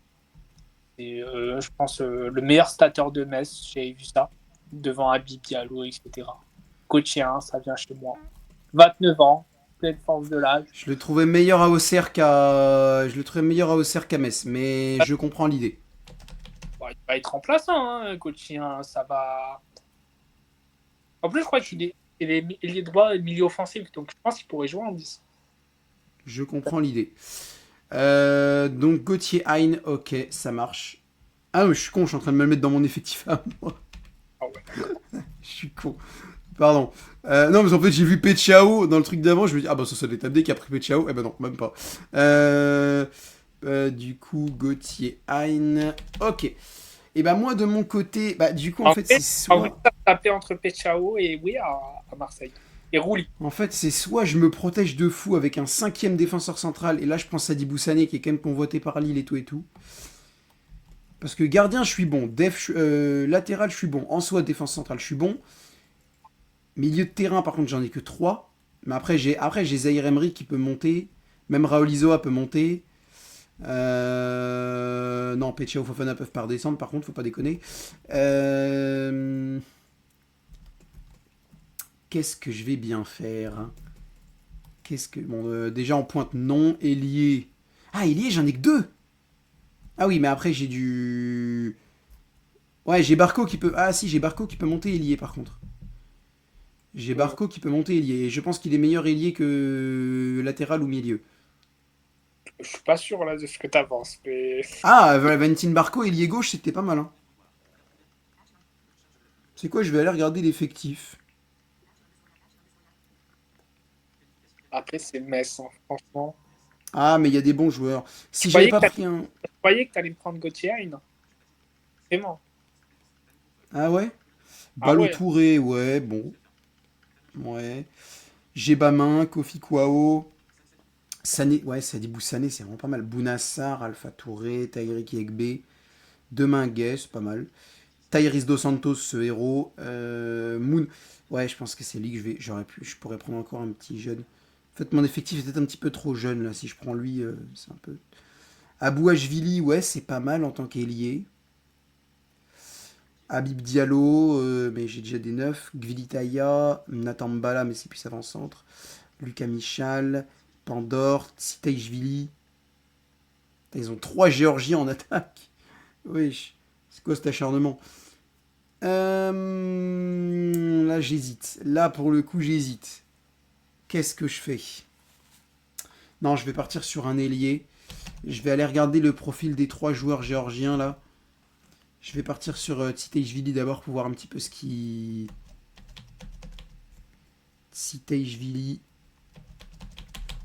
A: Et je pense le meilleur stateur de Metz, j'ai vu ça. Devant Habib Diallo, etc. Coaché 1, ça vient chez moi. 29 ans, pleine force de l'âge.
B: Je le trouvais meilleur à Auxerre qu'à... Je le trouvais meilleur à Auxerre qu'à Metz, mais je comprends l'idée.
A: Bon, il va être remplaçant, hein, coaché 1, ça va. En plus, je crois qu'il est droit et milieu offensif, donc je pense qu'il pourrait jouer en 10.
B: Je comprends l'idée. Donc Gauthier Hein, ok, ça marche. Ah oui, je suis con, je suis en train de me le mettre dans mon effectif à moi.
A: Ah ouais.
B: Je suis con. Pardon. Non, mais en fait, j'ai vu Pechao dans le truc d'avant. Je me dis, ah bah ça doit être Abdé qui a pris Pechao. Eh ben non, même pas. Du coup, Gauthier Hein. Ok. Et bah moi de mon côté, bah du coup
A: En fait,
B: c'est
A: en vrai,
B: soit,
A: ça tapait entre Pechao et oui à Marseille. Et Rouli.
B: c'est soit je me protège de fou avec un cinquième défenseur central, et là je prends Sadibou Sané qui est quand même convoité par Lille et tout et tout. Parce que gardien je suis bon, latéral je suis bon, en soi défense centrale je suis bon. Milieu de terrain par contre j'en ai que 3. Mais après j'ai Zaire Emery qui peut monter, même Raoul Isoa peut monter. Non, Pecha ou Fofana peuvent pas redescendre, par contre, faut pas déconner. Qu'est-ce que je vais bien faire? Qu'est-ce que. Bon, déjà en pointe, non. Ailier. Ah, ailier, j'en ai que 2. Ah oui, mais après, j'ai du. Ouais, j'ai Barco qui peut. Ah si, j'ai Barco qui peut monter ailier par contre. J'ai
A: Euh,
B: Barco qui peut monter ailier. Et je pense qu'il est meilleur ailier que latéral ou milieu.
A: je suis pas sûr là de ce que tu avances, mais
B: Ah, Valentin Barco, ailier gauche, c'était pas mal. Hein. C'est quoi, je vais aller regarder l'effectif.
A: après c'est Metz, hein, franchement.
B: Ah, mais il y a des bons joueurs.
A: Je
B: Si j'avais
A: croyais que
B: pas
A: tu
B: pris un.
A: allais me prendre Gauthier, non? Vraiment.
B: Ah ouais.
A: Ah
B: Ballo
A: ouais.
B: Touré, ouais, bon. Ouais. Gebamin, Kofi Kwao. Sané, ouais, Sadibou Sané, c'est vraiment pas mal. Bounassar, Alpha Touré, Taïrik Yegbe. Deminguet, c'est pas mal. Tairis Dos Santos, ce héros. Moon. Ouais, je pense que c'est lui que je pourrais prendre encore un petit jeune. En fait, mon effectif est peut-être un petit peu trop jeune, là. Si je prends lui, c'est un peu. Abouachvili, ouais, c'est pas mal en tant qu'ailier. Habib Diallo, mais j'ai déjà des neufs. Gvilitaya, Nathan Mbala, mais c'est plus avant-centre. Lucas Michal, Pandore, Tsitaishvili. Ils ont 3 Géorgiens en attaque. Oui, c'est quoi cet acharnement? Là, j'hésite. Là, pour le coup, j'hésite. Qu'est-ce que je fais? Non, je vais partir sur un ailier. Je vais aller regarder le profil des 3 joueurs géorgiens, là. Je vais partir sur Tsitaishvili d'abord pour voir un petit peu ce qui... Tsitaishvili.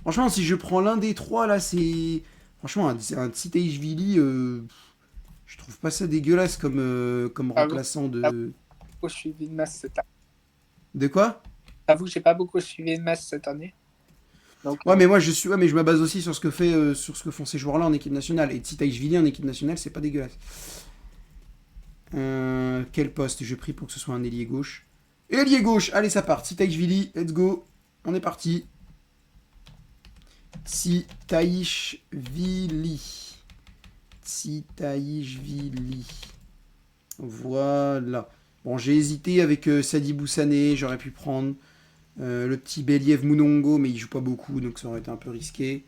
B: Franchement, si je prends l'un des 3, là, c'est... Franchement, un Tsitaishvili, je trouve pas ça dégueulasse comme
A: J'avoue,
B: remplaçant
A: j'avoue
B: de...
A: que j'ai pas beaucoup suivi de Metz cette année.
B: De quoi?
A: J'avoue que j'ai pas beaucoup suivi de Metz cette année. Donc,
B: Ouais, mais moi, ouais, mais je me base aussi sur sur ce que font ces joueurs-là en équipe nationale. Et Tsitaishvili en équipe nationale, c'est pas dégueulasse. Quel poste j'ai pris pour que ce soit un ailier gauche? Ailier gauche, allez, ça part. Tsitaishvili, let's go. On est parti. Tsitaishvili. Tsitaishvili. Voilà. Bon, j'ai hésité avec Sadibou Sané, j'aurais pu prendre le petit Believ Munongo, mais il joue pas beaucoup, donc ça aurait été un peu risqué.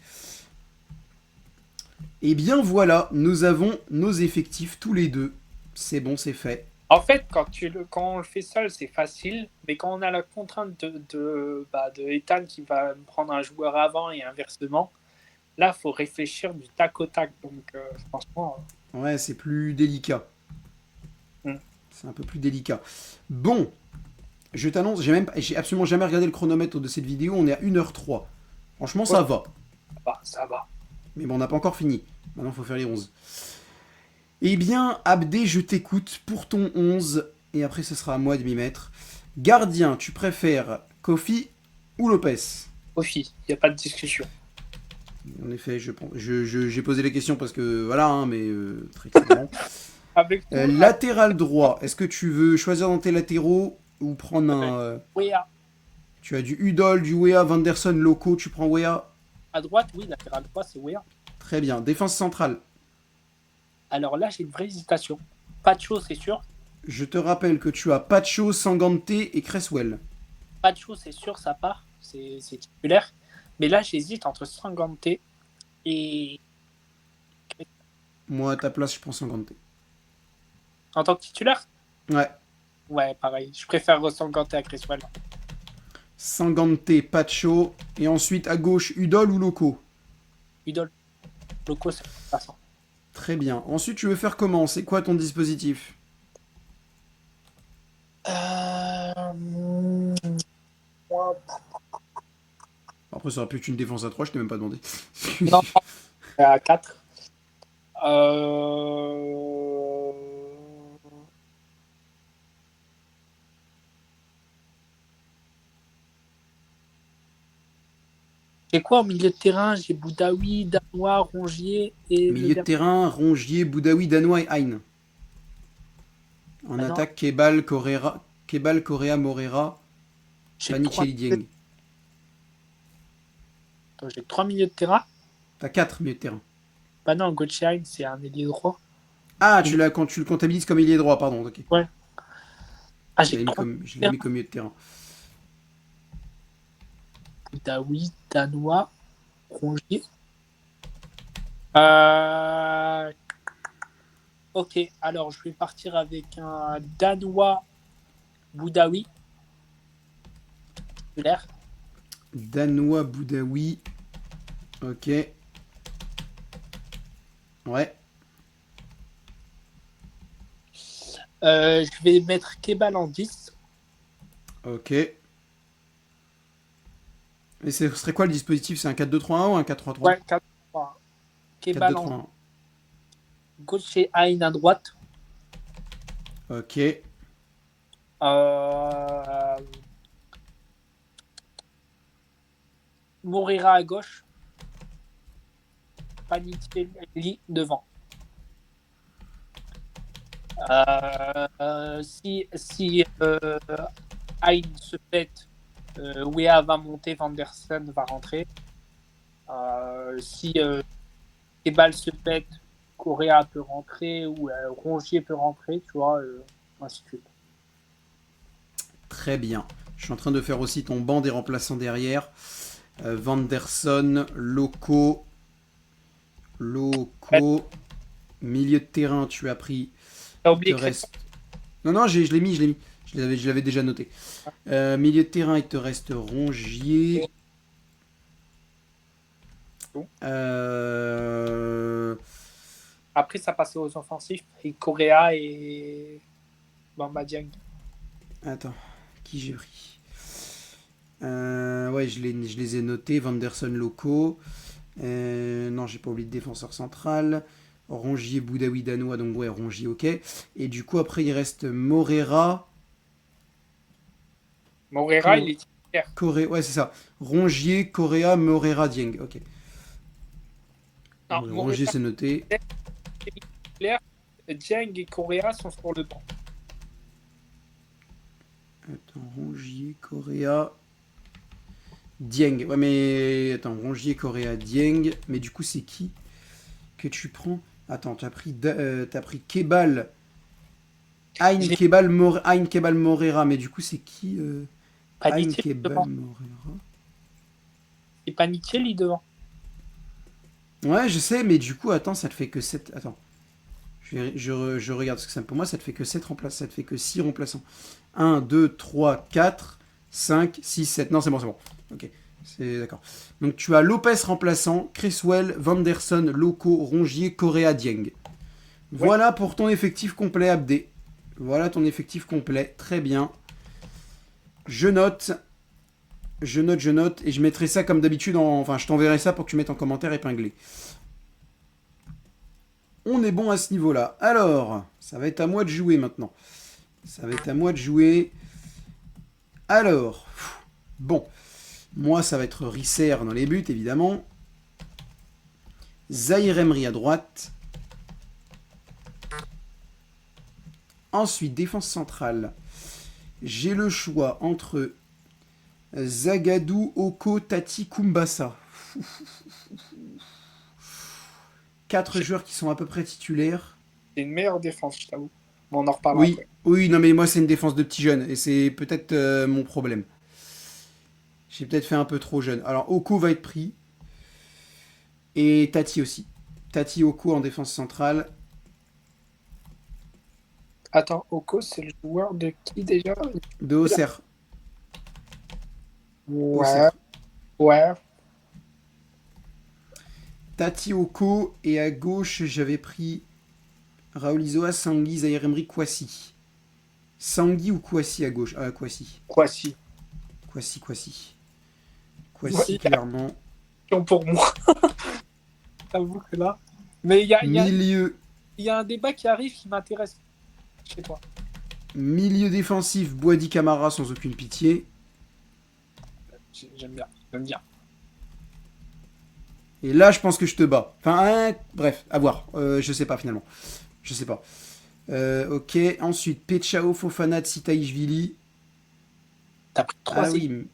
B: Et bien voilà, nous avons nos effectifs tous les deux. C'est bon, c'est fait.
A: en fait, quand on le fait seul, c'est facile. Mais quand on a la contrainte de Ethan qui va prendre un joueur avant et inversement, là, il faut réfléchir du tac au tac. Donc, franchement,
B: Ouais, c'est plus délicat.
A: hmm,
B: C'est un peu plus délicat. Bon, je t'annonce, j'ai absolument jamais regardé le chronomètre de cette vidéo, on est à 1h03. Franchement,
A: ouais,
B: ça va.
A: ça va, ça va.
B: Mais bon, on n'a pas encore fini. Maintenant, il faut faire les 11. Eh bien, Abdé, je t'écoute pour ton 11. Et après, ce sera à moi de m'y mettre. Gardien, tu préfères Kofi ou Lopez?
A: Kofi, il n'y a pas de discussion.
B: En effet, j'ai posé les questions parce que voilà, hein, mais très clairement.
A: Avec tout,
B: Latéral droit, est-ce que tu veux choisir dans tes latéraux ou prendre
A: avec
B: un.
A: Wea.
B: Tu as du Udol, du Wea, Vanderson, Loco, tu prends Wea?
A: À droite, oui, latéral droit, c'est Wea.
B: Très bien. Défense centrale.
A: Alors là, j'ai une vraie hésitation. Pacho, c'est sûr.
B: Je te rappelle que tu as Pacho, Sangante et Cresswell.
A: Pacho, c'est sûr, ça part. C'est titulaire. Mais là, j'hésite entre Sangante et.
B: Moi, à ta place, je prends Sangante.
A: En tant que titulaire.
B: Ouais.
A: Ouais, pareil. Je préfère Sangante à Creswell.
B: Sangante, Pacho. Et ensuite, à gauche, Udol ou Loco?
A: Idole. Loco, c'est passant.
B: Très bien. Ensuite, tu veux faire comment? C'est quoi ton dispositif?
A: Moi,
B: Après, ça aurait pu être une défense à 3, je t'ai même pas demandé.
A: non, à 4. Euh... J'ai quoi au milieu de terrain? J'ai Boudaoui, Danois, Rongier et le
B: Milieu de
A: dernier.
B: terrain, Rongier, Boudaoui, Danois et Hein. En
A: Ah non,
B: attaque, Kebal, Correa, Morera,
A: j'ai que trois.
B: Panicelli, Dieng.
A: Attends, j'ai que trois milieux de terrain.
B: T'as 4 milieux de terrain.
A: Bah non, Gottschein, c'est un ailier droit.
B: Ah,
A: Il est-
B: quand tu le comptabilises comme il est droit, pardon, ok.
A: Ouais. Ah, j'ai que trois
B: Je
A: milieux
B: l'ai
A: de
B: mis
A: terrain.
B: comme milieu de terrain.
A: Boudaoui, Danois, Rongier. Euh, Ok, alors je vais partir avec un Danois Boudaoui, titulaire.
B: Danois, Boudaoui, ok. Ouais,
A: Je vais mettre Kebal en 10.
B: ok. Et ce serait quoi le dispositif? C'est un 4-2-3-1 ou un 4-3-3?
A: Ouais, 4-3. Kebal en
B: 4-2-3-1.
A: gauche et Hein à droite.
B: Ok.
A: Euh, Moreira à gauche. Panicelli devant. Si Hein se pète, Wea va monter, Van der Sen va rentrer. Si Kebal se pète, Correa peut rentrer ou Rongier peut rentrer, tu vois, ainsi de suite.
B: Très bien. Je suis en train de faire aussi ton banc des remplaçants derrière. Vanderson,
A: Ouais,
B: Loco. Milieu de terrain, tu as pris.
A: t'as
B: Il te
A: oublié Crépin.
B: reste. Non, non, je l'ai mis, je l'ai mis. Je l'avais déjà noté. Milieu de terrain, il te reste Rongier. Euh...
A: Après, ça passait aux offensifs et Correa et Bamba Dieng.
B: Attends, qui j'ai pris Ouais, je les ai notés. Vanderson, Loco. Non, j'ai pas oublié de défenseur central. Rongier, Boudaoui, Danois, donc ouais, Rongier, ok. Et du coup, après, il reste Morera,
A: Moreira, il est titulaire.
B: Ouais, c'est ça. Rongier, Correa, Morera, Dieng, ok.
A: Non,
B: Ouais, Rongier,
A: Moreira
B: c'est noté.
A: est titulaire. Dieng et Correa sont sur le banc.
B: Attends, Rongier, Correa, Dieng. Ouais, mais attends, Rongier, Correa, Dieng. Mais du coup, c'est qui que tu prends? Attends, t'as pris Kebal. Hein Kebal Morera. Mais du coup, c'est qui Hein
A: Panicelli
B: Kebal
A: devant.
B: Morera.
A: Et Panicelli devant.
B: Ouais, je sais, mais du coup, attends, ça te fait que 7. Attends. Je regarde ce que ça. Pour moi, ça te fait que 7 remplaçants. Ça te fait que 6 remplaçants. 1, 2, 3, 4, 5, 6, 7. Non, c'est bon, c'est bon. Ok. C'est d'accord. Donc tu as Lopez remplaçant, Creswell, Vanderson, Loco, Rongier, Correa, Dieng.
A: Ouais.
B: Voilà pour ton effectif complet, Abdé. Voilà ton effectif complet. Très bien. Je note. Je note. Et je mettrai ça comme d'habitude. Enfin, je t'enverrai ça pour que tu mettes en commentaire épinglé. On est bon à ce niveau-là. Alors, ça va être à moi de jouer maintenant. Ça va être à moi de jouer. Alors, bon. Moi, ça va être Risser dans les buts, évidemment. Zahir Emery à droite. Ensuite, défense centrale. J'ai le choix entre Zagadou, Oko, Tati, Kumbasa. 4 joueurs qui sont à peu près titulaires.
A: C'est une meilleure défense, je t'avoue. Mais on en reparlera
B: Oui,
A: après.
B: oui, non mais moi c'est une défense de petits jeunes et c'est peut-être mon problème. J'ai peut-être fait un peu trop jeune. Alors Oko va être pris et Tati aussi. Tati Oko en défense centrale.
A: Attends, Oko, c'est le joueur de qui déjà?
B: De Auxerre.
A: Ouais,
B: Auxerre.
A: ouais.
B: Tati Oko et à gauche j'avais pris Raoul Isoa, Sangui, Zahir Emery, Kwasi. Sangui ou Kwasi à gauche? Ah Kwasi.
A: Quoi si?
B: Kwasi.
A: Ouais,
B: Kwasi
A: il y a
B: clairement.
A: question pour moi, j'avoue que là. Mais
B: Milieu,
A: il y a un débat qui arrive qui m'intéresse chez toi.
B: milieu défensif, Boadi Camara sans aucune pitié.
A: J'aime bien, j'aime bien.
B: Et là, je pense que je te bats. Enfin, bref, à voir. Je sais pas finalement. Je sais pas. Ok, ensuite, Pechao, Fofana, Tsitaishvili.
A: T'as pris
B: Ah
A: 3 ailiers.
B: oui.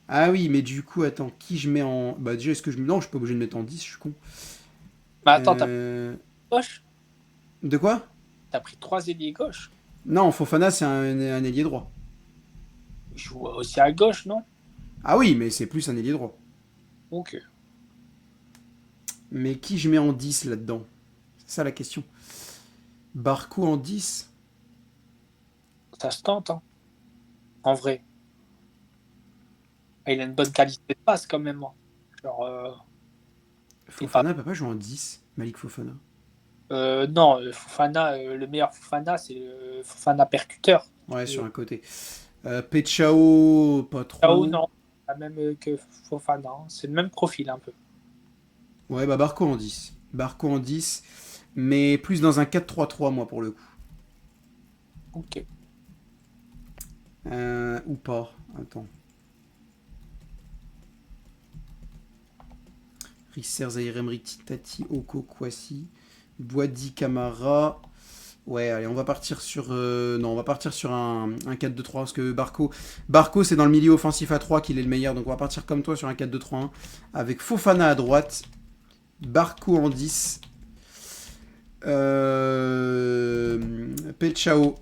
B: Ah oui, mais du coup, attends, qui je mets en. Bah, déjà, est-ce que je mets. Non, je suis pas obligé de mettre en 10, je suis con.
A: Mais attends, t'as pris
B: Euh...
A: gauche.
B: De quoi?
A: T'as pris 3 ailiers gauche.
B: Non, Fofana, c'est un ailier droit.
A: Il joue aussi à gauche, non?
B: Ah oui, mais c'est plus un ailier droit.
A: Ok.
B: Mais qui je mets en 10 là-dedans? C'est ça la question. Barco en 10.
A: Ça se tente, hein, en vrai. Il a une bonne qualité de passe quand même, hein. Genre, il est pas.
B: Fofana, papa joue en 10. Malik Fofana.
A: Non, Fofana, le meilleur Fofana, c'est le Fofana percuteur.
B: Ouais,
A: Euh,
B: sur un côté. Pechao, pas
A: Cao,
B: trop.
A: non, la même que Fofana, hein. C'est le même profil un peu.
B: Ouais, bah Barco en 10. Barco en 10. Mais plus dans un 4-3-3, moi, pour le coup.
A: Ok.
B: Ou pas. Attends. Risser, Zaire Emery, Tati, Oko, Kwasi. Boadi, Camara. Ouais, allez, on va partir sur. Non, on va partir sur un 4-2-3. Parce que Barco, c'est dans le milieu offensif à 3 qu'il est le meilleur. Donc on va partir comme toi sur un 4-2-3-1. Avec Fofana à droite. Barco en 10. Pechao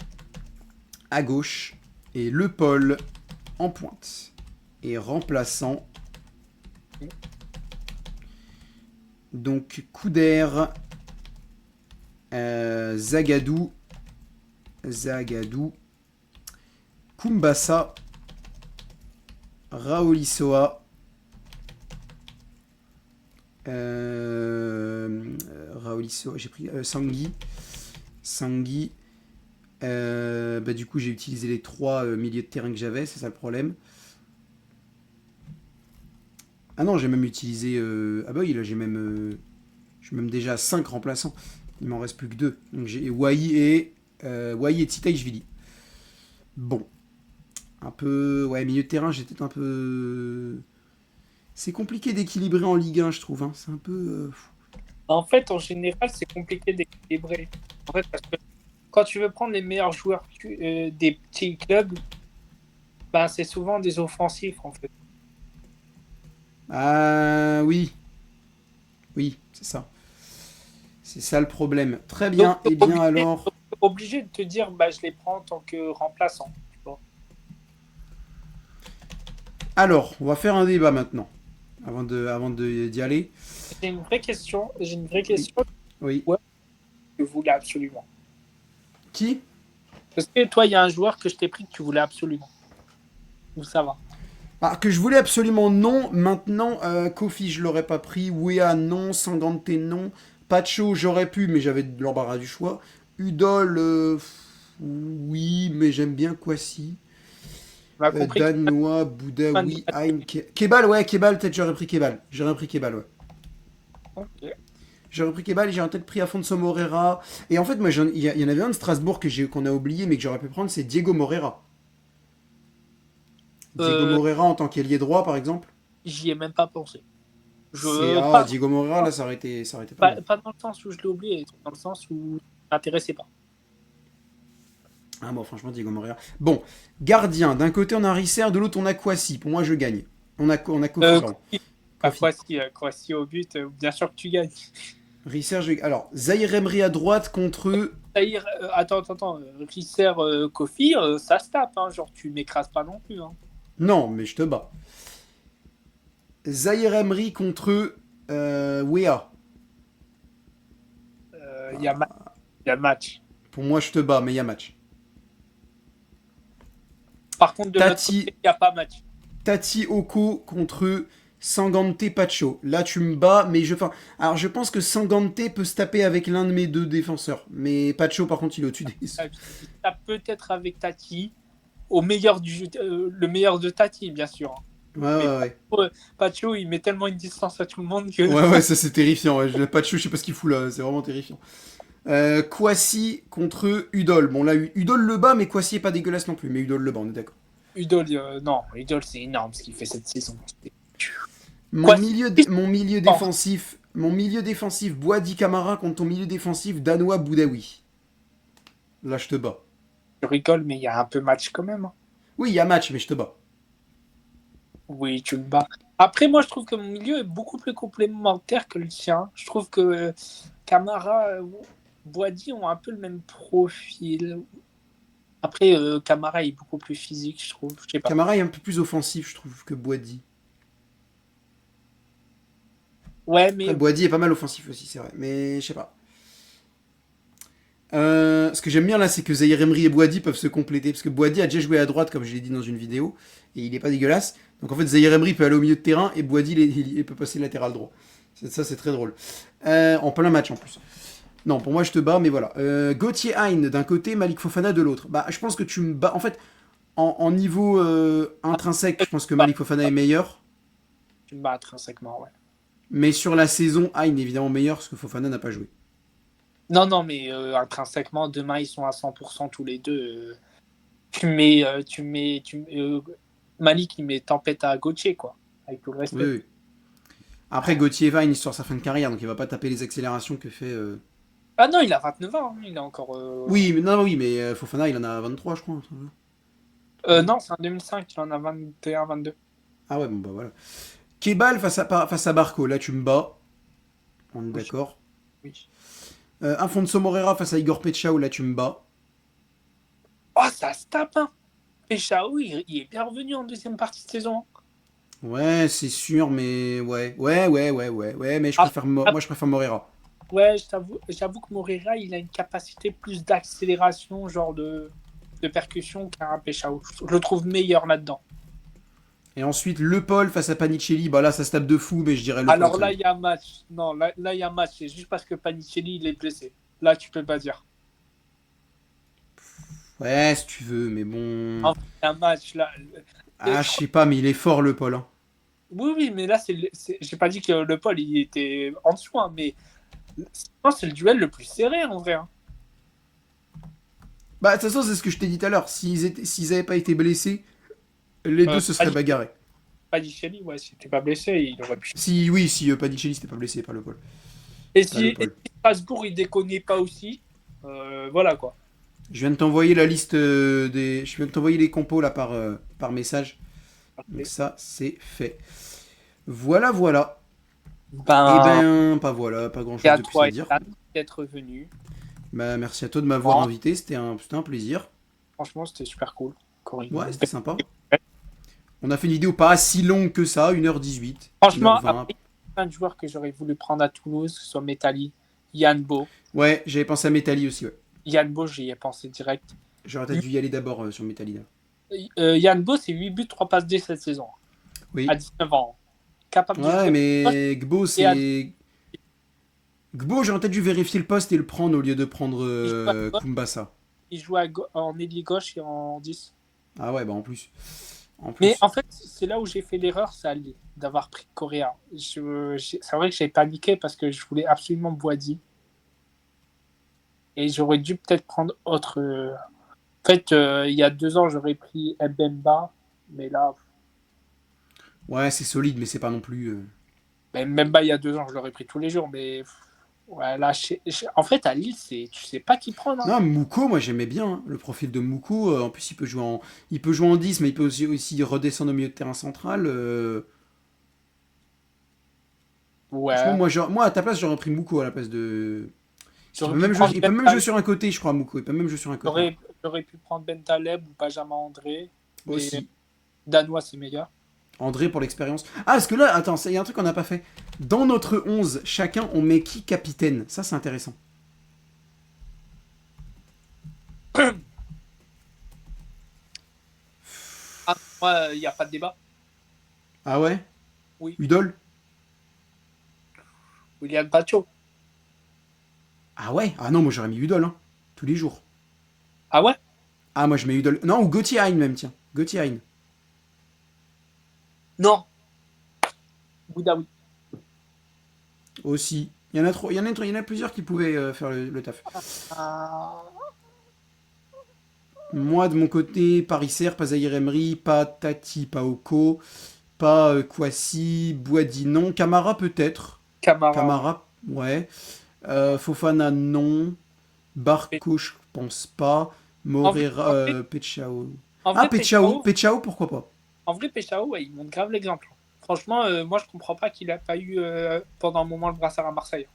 B: à gauche. Et Le Paul en pointe. Et remplaçant. Donc Couder. Zagadou. Kumbasa. Raolissoa. Raolissoa. J'ai pris Sangui. Bah, du coup, j'ai utilisé les 3 milieux de terrain que j'avais, c'est ça le problème. Ah non, j'ai même utilisé. Ah bah oui, là, je suis même déjà à 5 remplaçants. Il m'en reste plus que 2. Donc j'ai Wai et Tsitaishvili. Bon. Un peu. Ouais, milieu de terrain, j'étais un peu. C'est compliqué d'équilibrer en Ligue 1, je trouve, hein. C'est un peu.
A: En fait, en général, c'est compliqué d'équilibrer. En fait, parce que quand tu veux prendre les meilleurs joueurs des petits clubs, ben, c'est souvent des offensifs, en fait.
B: Ah oui. Oui, c'est ça. C'est ça le problème. Très
A: Donc,
B: bien. Eh bien alors.
A: t'es obligé de te dire, bah, je les prends en tant que remplaçant. Tu vois.
B: Alors, on va faire un débat maintenant. D'y aller.
A: J'ai une vraie question. J'ai une vraie
B: Oui.
A: question.
B: Oui.
A: Ouais, que je voulais absolument.
B: Qui?
A: Parce que toi, il y a un joueur que je t'ai pris que tu voulais absolument. Où ça va?
B: Ah, que je voulais absolument non. Maintenant, Kofi, je l'aurais pas pris. Wea, non. Sangante, non. Pacho, j'aurais pu, mais j'avais de l'embarras du choix. Udol, oui, mais j'aime bien Kwasi.
A: On a compris que
B: Danois, Bouddha,
A: fan de
B: oui. Haim, Kebal, ouais, Kebal, peut-être j'aurais pris Kebal. J'aurais pris Kebal, ouais.
A: Ok.
B: J'aurais pris Kebal et j'aurais peut-être pris Afonso Morera. Et en fait, moi, il y en avait un de Strasbourg qu'on a oublié, mais que j'aurais pu prendre, c'est Diego Morera. Diego
A: Euh,
B: Morera en tant qu'ailier droit, par exemple.
A: J'y ai même pas pensé.
B: C'est
A: Je,
B: ah,
A: pas,
B: Diego Morera, là, ça aurait été pas mal.
A: pas dans le sens où je l'ai oublié, dans le sens où ça m'intéressait pas.
B: Ah, bon, franchement, Diego Morera. Bon, gardien. D'un côté, on a Risser, de l'autre, on a Kwasi. Pour moi, je gagne. On a Kofi, pardon. Kofi.
A: Croatie au but, bien sûr que tu gagnes.
B: Risser, alors, Zahir Emery à droite contre.
A: Zahir, attends. Risser, Kofi, ça se tape, hein, genre tu m'écrases pas non plus. Hein.
B: Non, mais je te bats. Zahir Emery contre Wea.
A: Il y a y a match.
B: Pour moi, je te bats, mais il y a match.
A: Par contre, de notre côté,
B: Tati,
A: il n'y a pas match.
B: Tati Oko contre Sangante Pacho. Là, tu me bats, mais alors, je pense que Sangante peut se taper avec l'un de mes 2 défenseurs. Mais Pacho, par contre, il est au-dessus des.
A: Il tape peut-être avec Tati, le meilleur de Tati, bien sûr. Hein.
B: Ouais,
A: Mais
B: ouais, ouais.
A: Pacho, il met tellement une distance à tout le monde que.
B: Ouais, ouais, ça c'est terrifiant. Ouais. Pacho, je sais pas ce qu'il fout là, c'est vraiment terrifiant. Kwasi contre Udol. Bon, là, Udol le bat, mais Kwasi est pas dégueulasse non plus. Mais Udol le bat, on est d'accord.
A: Udol, non, Udol, c'est énorme ce qu'il fait cette saison. Quoi,
B: mon milieu défensif Boadi Camara contre ton milieu défensif danois Boudaoui. Là, je te bats.
A: je rigole, mais il y a un peu match quand même, hein.
B: Oui, il y a match, mais je te bats.
A: Oui, tu me bats. Après, moi, je trouve que mon milieu est beaucoup plus complémentaire que le tien. Je trouve que Camara, Boadi ont un peu le même profil. Après, Camara est beaucoup plus physique, je trouve. Je sais pas.
B: Camara est un peu plus offensif, je trouve, que Boadi.
A: Ouais,
B: Après,
A: mais
B: Boadi est pas mal offensif aussi, c'est vrai. Mais je sais pas. Ce que j'aime bien là, c'est que Zahir Emery et Boadi peuvent se compléter. Parce que Boadi a déjà joué à droite, comme je l'ai dit dans une vidéo. Et il est pas dégueulasse. Donc en fait, Zahir Emery peut aller au milieu de terrain et Boadi il peut passer latéral droit. Ça, c'est très drôle. En plein match en plus. Non, pour moi, je te bats, mais voilà. Gauthier Hein d'un côté, Malik Fofana de l'autre. Bah, je pense que tu me bats. En fait, en niveau intrinsèque, je pense que
A: bah,
B: Malik Fofana est meilleur.
A: tu me bats intrinsèquement, ouais.
B: Mais sur la saison, Hein est évidemment meilleur parce que Fofana n'a pas joué.
A: Non, non, mais intrinsèquement, demain, ils sont à 100% tous les deux. Malik, il met tempête à Gauthier, quoi. Avec tout le
B: Oui,
A: respect.
B: oui. Après, Gauthier va une histoire sa fin de carrière, donc il va pas taper les accélérations que fait.
A: Ah non, il a 29 ans, hein. Il est encore.
B: Oui, mais non, oui, mais Fofana, il en a 23, je crois.
A: Non, c'est en 2005, il en a 21, 22.
B: Ah ouais, bon bah voilà. Kebal face à Barco, là tu me bats. On est
A: Oui,
B: d'accord.
A: oui.
B: Afonso Moreira face à Igor Pechao, là tu me bats.
A: Oh, ça se tape, hein. Peshao, il est bien revenu en deuxième partie de saison.
B: Ouais, c'est sûr, mais ouais, mais
A: Ah, ah,
B: moi je préfère Moreira.
A: ouais, j'avoue que Moreira, il a une capacité plus d'accélération, genre de percussion qu'un Peshao. Je le trouve meilleur là-dedans.
B: Et ensuite, Le Paul face à Panicelli, bah là ça se tape de fou, mais je dirais Le Paul
A: Alors
B: quand
A: là,
B: même.
A: il y a un match. Non, là, il y a un match. C'est juste parce que Panicelli, il est blessé. Là, tu peux pas dire.
B: Ouais, si tu veux, mais bon.
A: En fait, il y a un match, là.
B: Ah, je sais pas, mais il est fort Le Paul, hein.
A: Oui, oui, mais là, j'ai pas dit que le Paul, il était en dessous, hein, mais je pense que c'est le duel le plus serré, en vrai, hein.
B: Bah, de toute façon, c'est ce que je t'ai dit tout à l'heure. S'ils avaient pas été blessés, les deux se seraient bagarrés.
A: Panicelli, ouais, s'il n'était pas blessé, il aurait pu.
B: Si, oui, si Panicelli s'était pas blessé, pas Le Paul.
A: Et
B: Pas Le
A: si, et
B: Paul.
A: si Strasbourg, il déconnait pas aussi, voilà, quoi.
B: Je viens de t'envoyer la liste des. Je viens de t'envoyer les compos là par message. Donc
A: Parfait.
B: ça, c'est fait. Voilà, voilà. Eh
A: Ben,
B: ben, pas voilà, pas grand
A: et
B: chose
A: à
B: de plus à
A: toi,
B: dire.
A: Ethan, d'être venu.
B: Bah, merci à toi de m'avoir
A: Bon,
B: invité, c'était un plaisir.
A: franchement, c'était super cool.
B: Ouais,
A: Corinne.
B: c'était sympa. On a fait une vidéo pas si longue que ça, 1h18,
A: Franchement,
B: 1h20.
A: après, il y a plein de joueurs que j'aurais voulu prendre à Toulouse, que ce soit Metali, Yann Bo.
B: Ouais, j'avais pensé à Metali aussi, ouais.
A: Yann Bo, j'y ai pensé direct.
B: J'aurais peut-être dû y aller d'abord sur Metali là.
A: Yann Bo, c'est 8 buts, 3 passes D cette saison, à
B: Oui.
A: 19 ans. Capable de
B: Ouais,
A: jouer au poste
B: mais Gbo,
A: et à
B: c'est. Gbo, j'aurais peut-être dû vérifier le poste et le prendre au lieu de prendre
A: il joue à gauche,
B: Kumbasa.
A: il joue en ailier gauche et en 10.
B: Ah ouais, bah en plus. En
A: Mais
B: plus.
A: en fait, c'est là où j'ai fait l'erreur, c'est à Lille, d'avoir pris Correa. C'est vrai que j'ai paniqué parce que je voulais absolument Boadi. Et j'aurais dû peut-être prendre autre. En fait, il y a 2 ans, j'aurais pris Mbemba. Mais là,
B: Ouais, c'est solide, mais c'est pas non plus.
A: Mbemba, il y a 2 ans, je l'aurais pris tous les jours. Mais ouais, là, en fait, à Lille, tu sais pas qui prendre, hein.
B: Non, Mouko, moi j'aimais bien hein, le profil de Mouko. En plus, il peut jouer en 10, mais il peut aussi redescendre au milieu de terrain central. Franchement,
A: Ouais.
B: moi à ta place, j'aurais pris Mouko à la place de. Parce qu'il
A: J'aurais
B: peut
A: pu
B: même jouer,
A: prendre
B: il peut même jouer
A: Bentaleb.
B: sur un côté, je crois, Mouko. Il peut même jouer sur un côté.
A: J'aurais pu prendre Bentaleb ou Benjamin André. Mais
B: Aussi.
A: Danois, c'est meilleur.
B: André pour l'expérience. Ah, parce que là, attends, il y a un truc qu'on n'a pas fait. Dans notre 11, chacun, on met qui capitaine. Ça, c'est intéressant.
A: Ah, moi, il n'y a pas de débat.
B: Ah ouais.
A: Oui.
B: Udol.
A: William Pacho.
B: Ah ouais. Ah non, moi j'aurais mis Udol, hein. Tous les jours.
A: Ah ouais?
B: Ah, moi je mets Udol. Non, ou Gauthier Hein même, tiens. Gauthier Hein.
A: Non. Boudaoui.
B: Aussi. Il y en a trop, il y en a plusieurs qui pouvaient faire le taf.
A: Ah,
B: Moi, de mon côté, Paris Serre, pas Zahir Emery, pas Tati, pas Oko, pas. Kouassi, Boadi, non. Camara, peut-être.
A: Camara, oui.
B: Camara, ouais. Fofana, non.
A: Mais
B: Barco, je pense pas.
A: En vrai,
B: Morera, Pechao.
A: en
B: Ah,
A: vrai,
B: Pechao,
A: Peshao,
B: Pechao, pourquoi pas.
A: Ouais, il montre grave l'exemple. Franchement, moi, je comprends pas qu'il a pas eu pendant un moment le brassard à Marseille.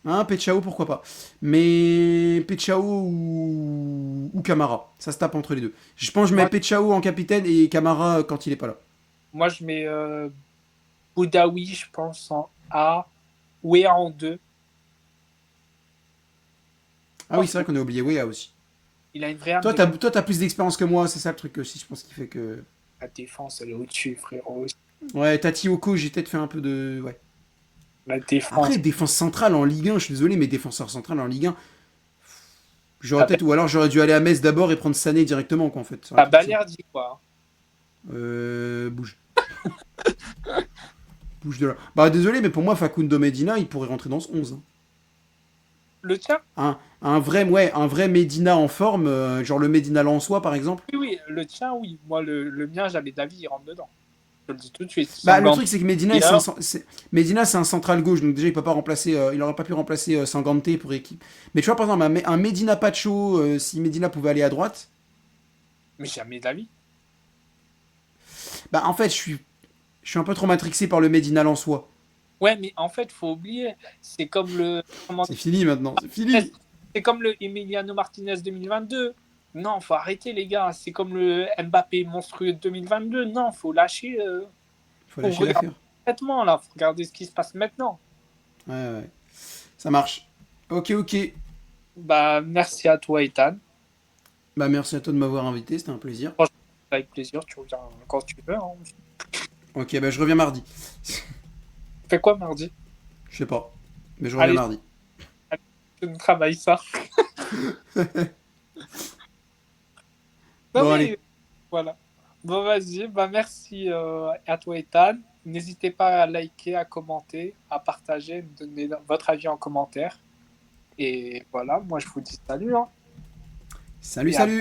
B: Hein, Pechao, pourquoi pas. Mais Pechao ou Camara, ça se tape entre les deux. Je pense que je mets
A: Moi,
B: Pechao en capitaine et Camara quand il est pas là.
A: moi je mets Boudaoui, je pense, en A, Ouéa en 2. Je
B: Ah oui,
A: pense
B: c'est vrai qu'on a oublié Wea aussi.
A: qu'il a une vraie âme
B: Toi,
A: de
B: t'as plus d'expérience que moi, c'est ça le truc aussi, je pense qui fait que.
A: la défense, elle est au-dessus, frérot.
B: Ouais, Tati Oko, j'ai peut-être fait un peu de. Ouais.
A: La défense,
B: Après, défense centrale en Ligue 1, je suis désolé, mais défenseur central en Ligue 1, j'aurais
A: t'as
B: peut-être. Ou alors j'aurais dû aller à Metz d'abord et prendre Sané directement, quoi, en fait. Ça aurait
A: t'as
B: été plus simple.
A: Balerdi, quoi.
B: Bouge. Bouge de là. Bah, désolé, mais pour moi, Facundo Medina, il pourrait rentrer dans ce 11, hein.
A: Le tien?
B: Un vrai Medina en forme, genre le Medina Lensois par exemple.
A: Oui, oui, le tien, oui. Moi, le mien, j'avais David, il rentre dedans. Je le dis tout de suite.
B: Bah, le
A: Sangan,
B: truc c'est que Medina, Medina c'est un central gauche, donc déjà il peut pas remplacer, il aurait pas pu remplacer Sanganté pour équipe. Mais tu vois par exemple un Medina Pacho, si Medina pouvait aller à droite,
A: mais jamais David.
B: bah en fait je suis un peu trop matrixé par le Medina Lensois.
A: Ouais, mais en fait, faut oublier, c'est comme le, comment
B: C'est fini maintenant, c'est fini.
A: c'est comme le Emiliano Martinez 2022. Non, faut arrêter, les gars. C'est comme le Mbappé monstrueux 2022. Non, faut lâcher.
B: Faut
A: Faut
B: lâcher
A: regarder
B: l'affaire.
A: maintenant, là. Faut regarder ce qui se passe maintenant.
B: Ouais, ouais. Ça marche. Ok, ok.
A: Bah, merci à toi, Ethan.
B: Bah merci à toi de m'avoir invité, c'était un plaisir.
A: Franchement, avec plaisir. Tu reviens quand tu veux, hein.
B: Ok, bah je reviens mardi.
A: Fais quoi mardi?
B: Je sais pas, mais je reviens
A: Allez,
B: mardi.
A: je travaille ça. Non,
B: Bon allez.
A: mais voilà. Bon, vas-y. Bah, merci à toi, Ethan. N'hésitez pas à liker, à commenter, à partager, me donner votre avis en commentaire. Et voilà, moi je vous dis salut, hein.
B: Salut,
A: Et à
B: salut.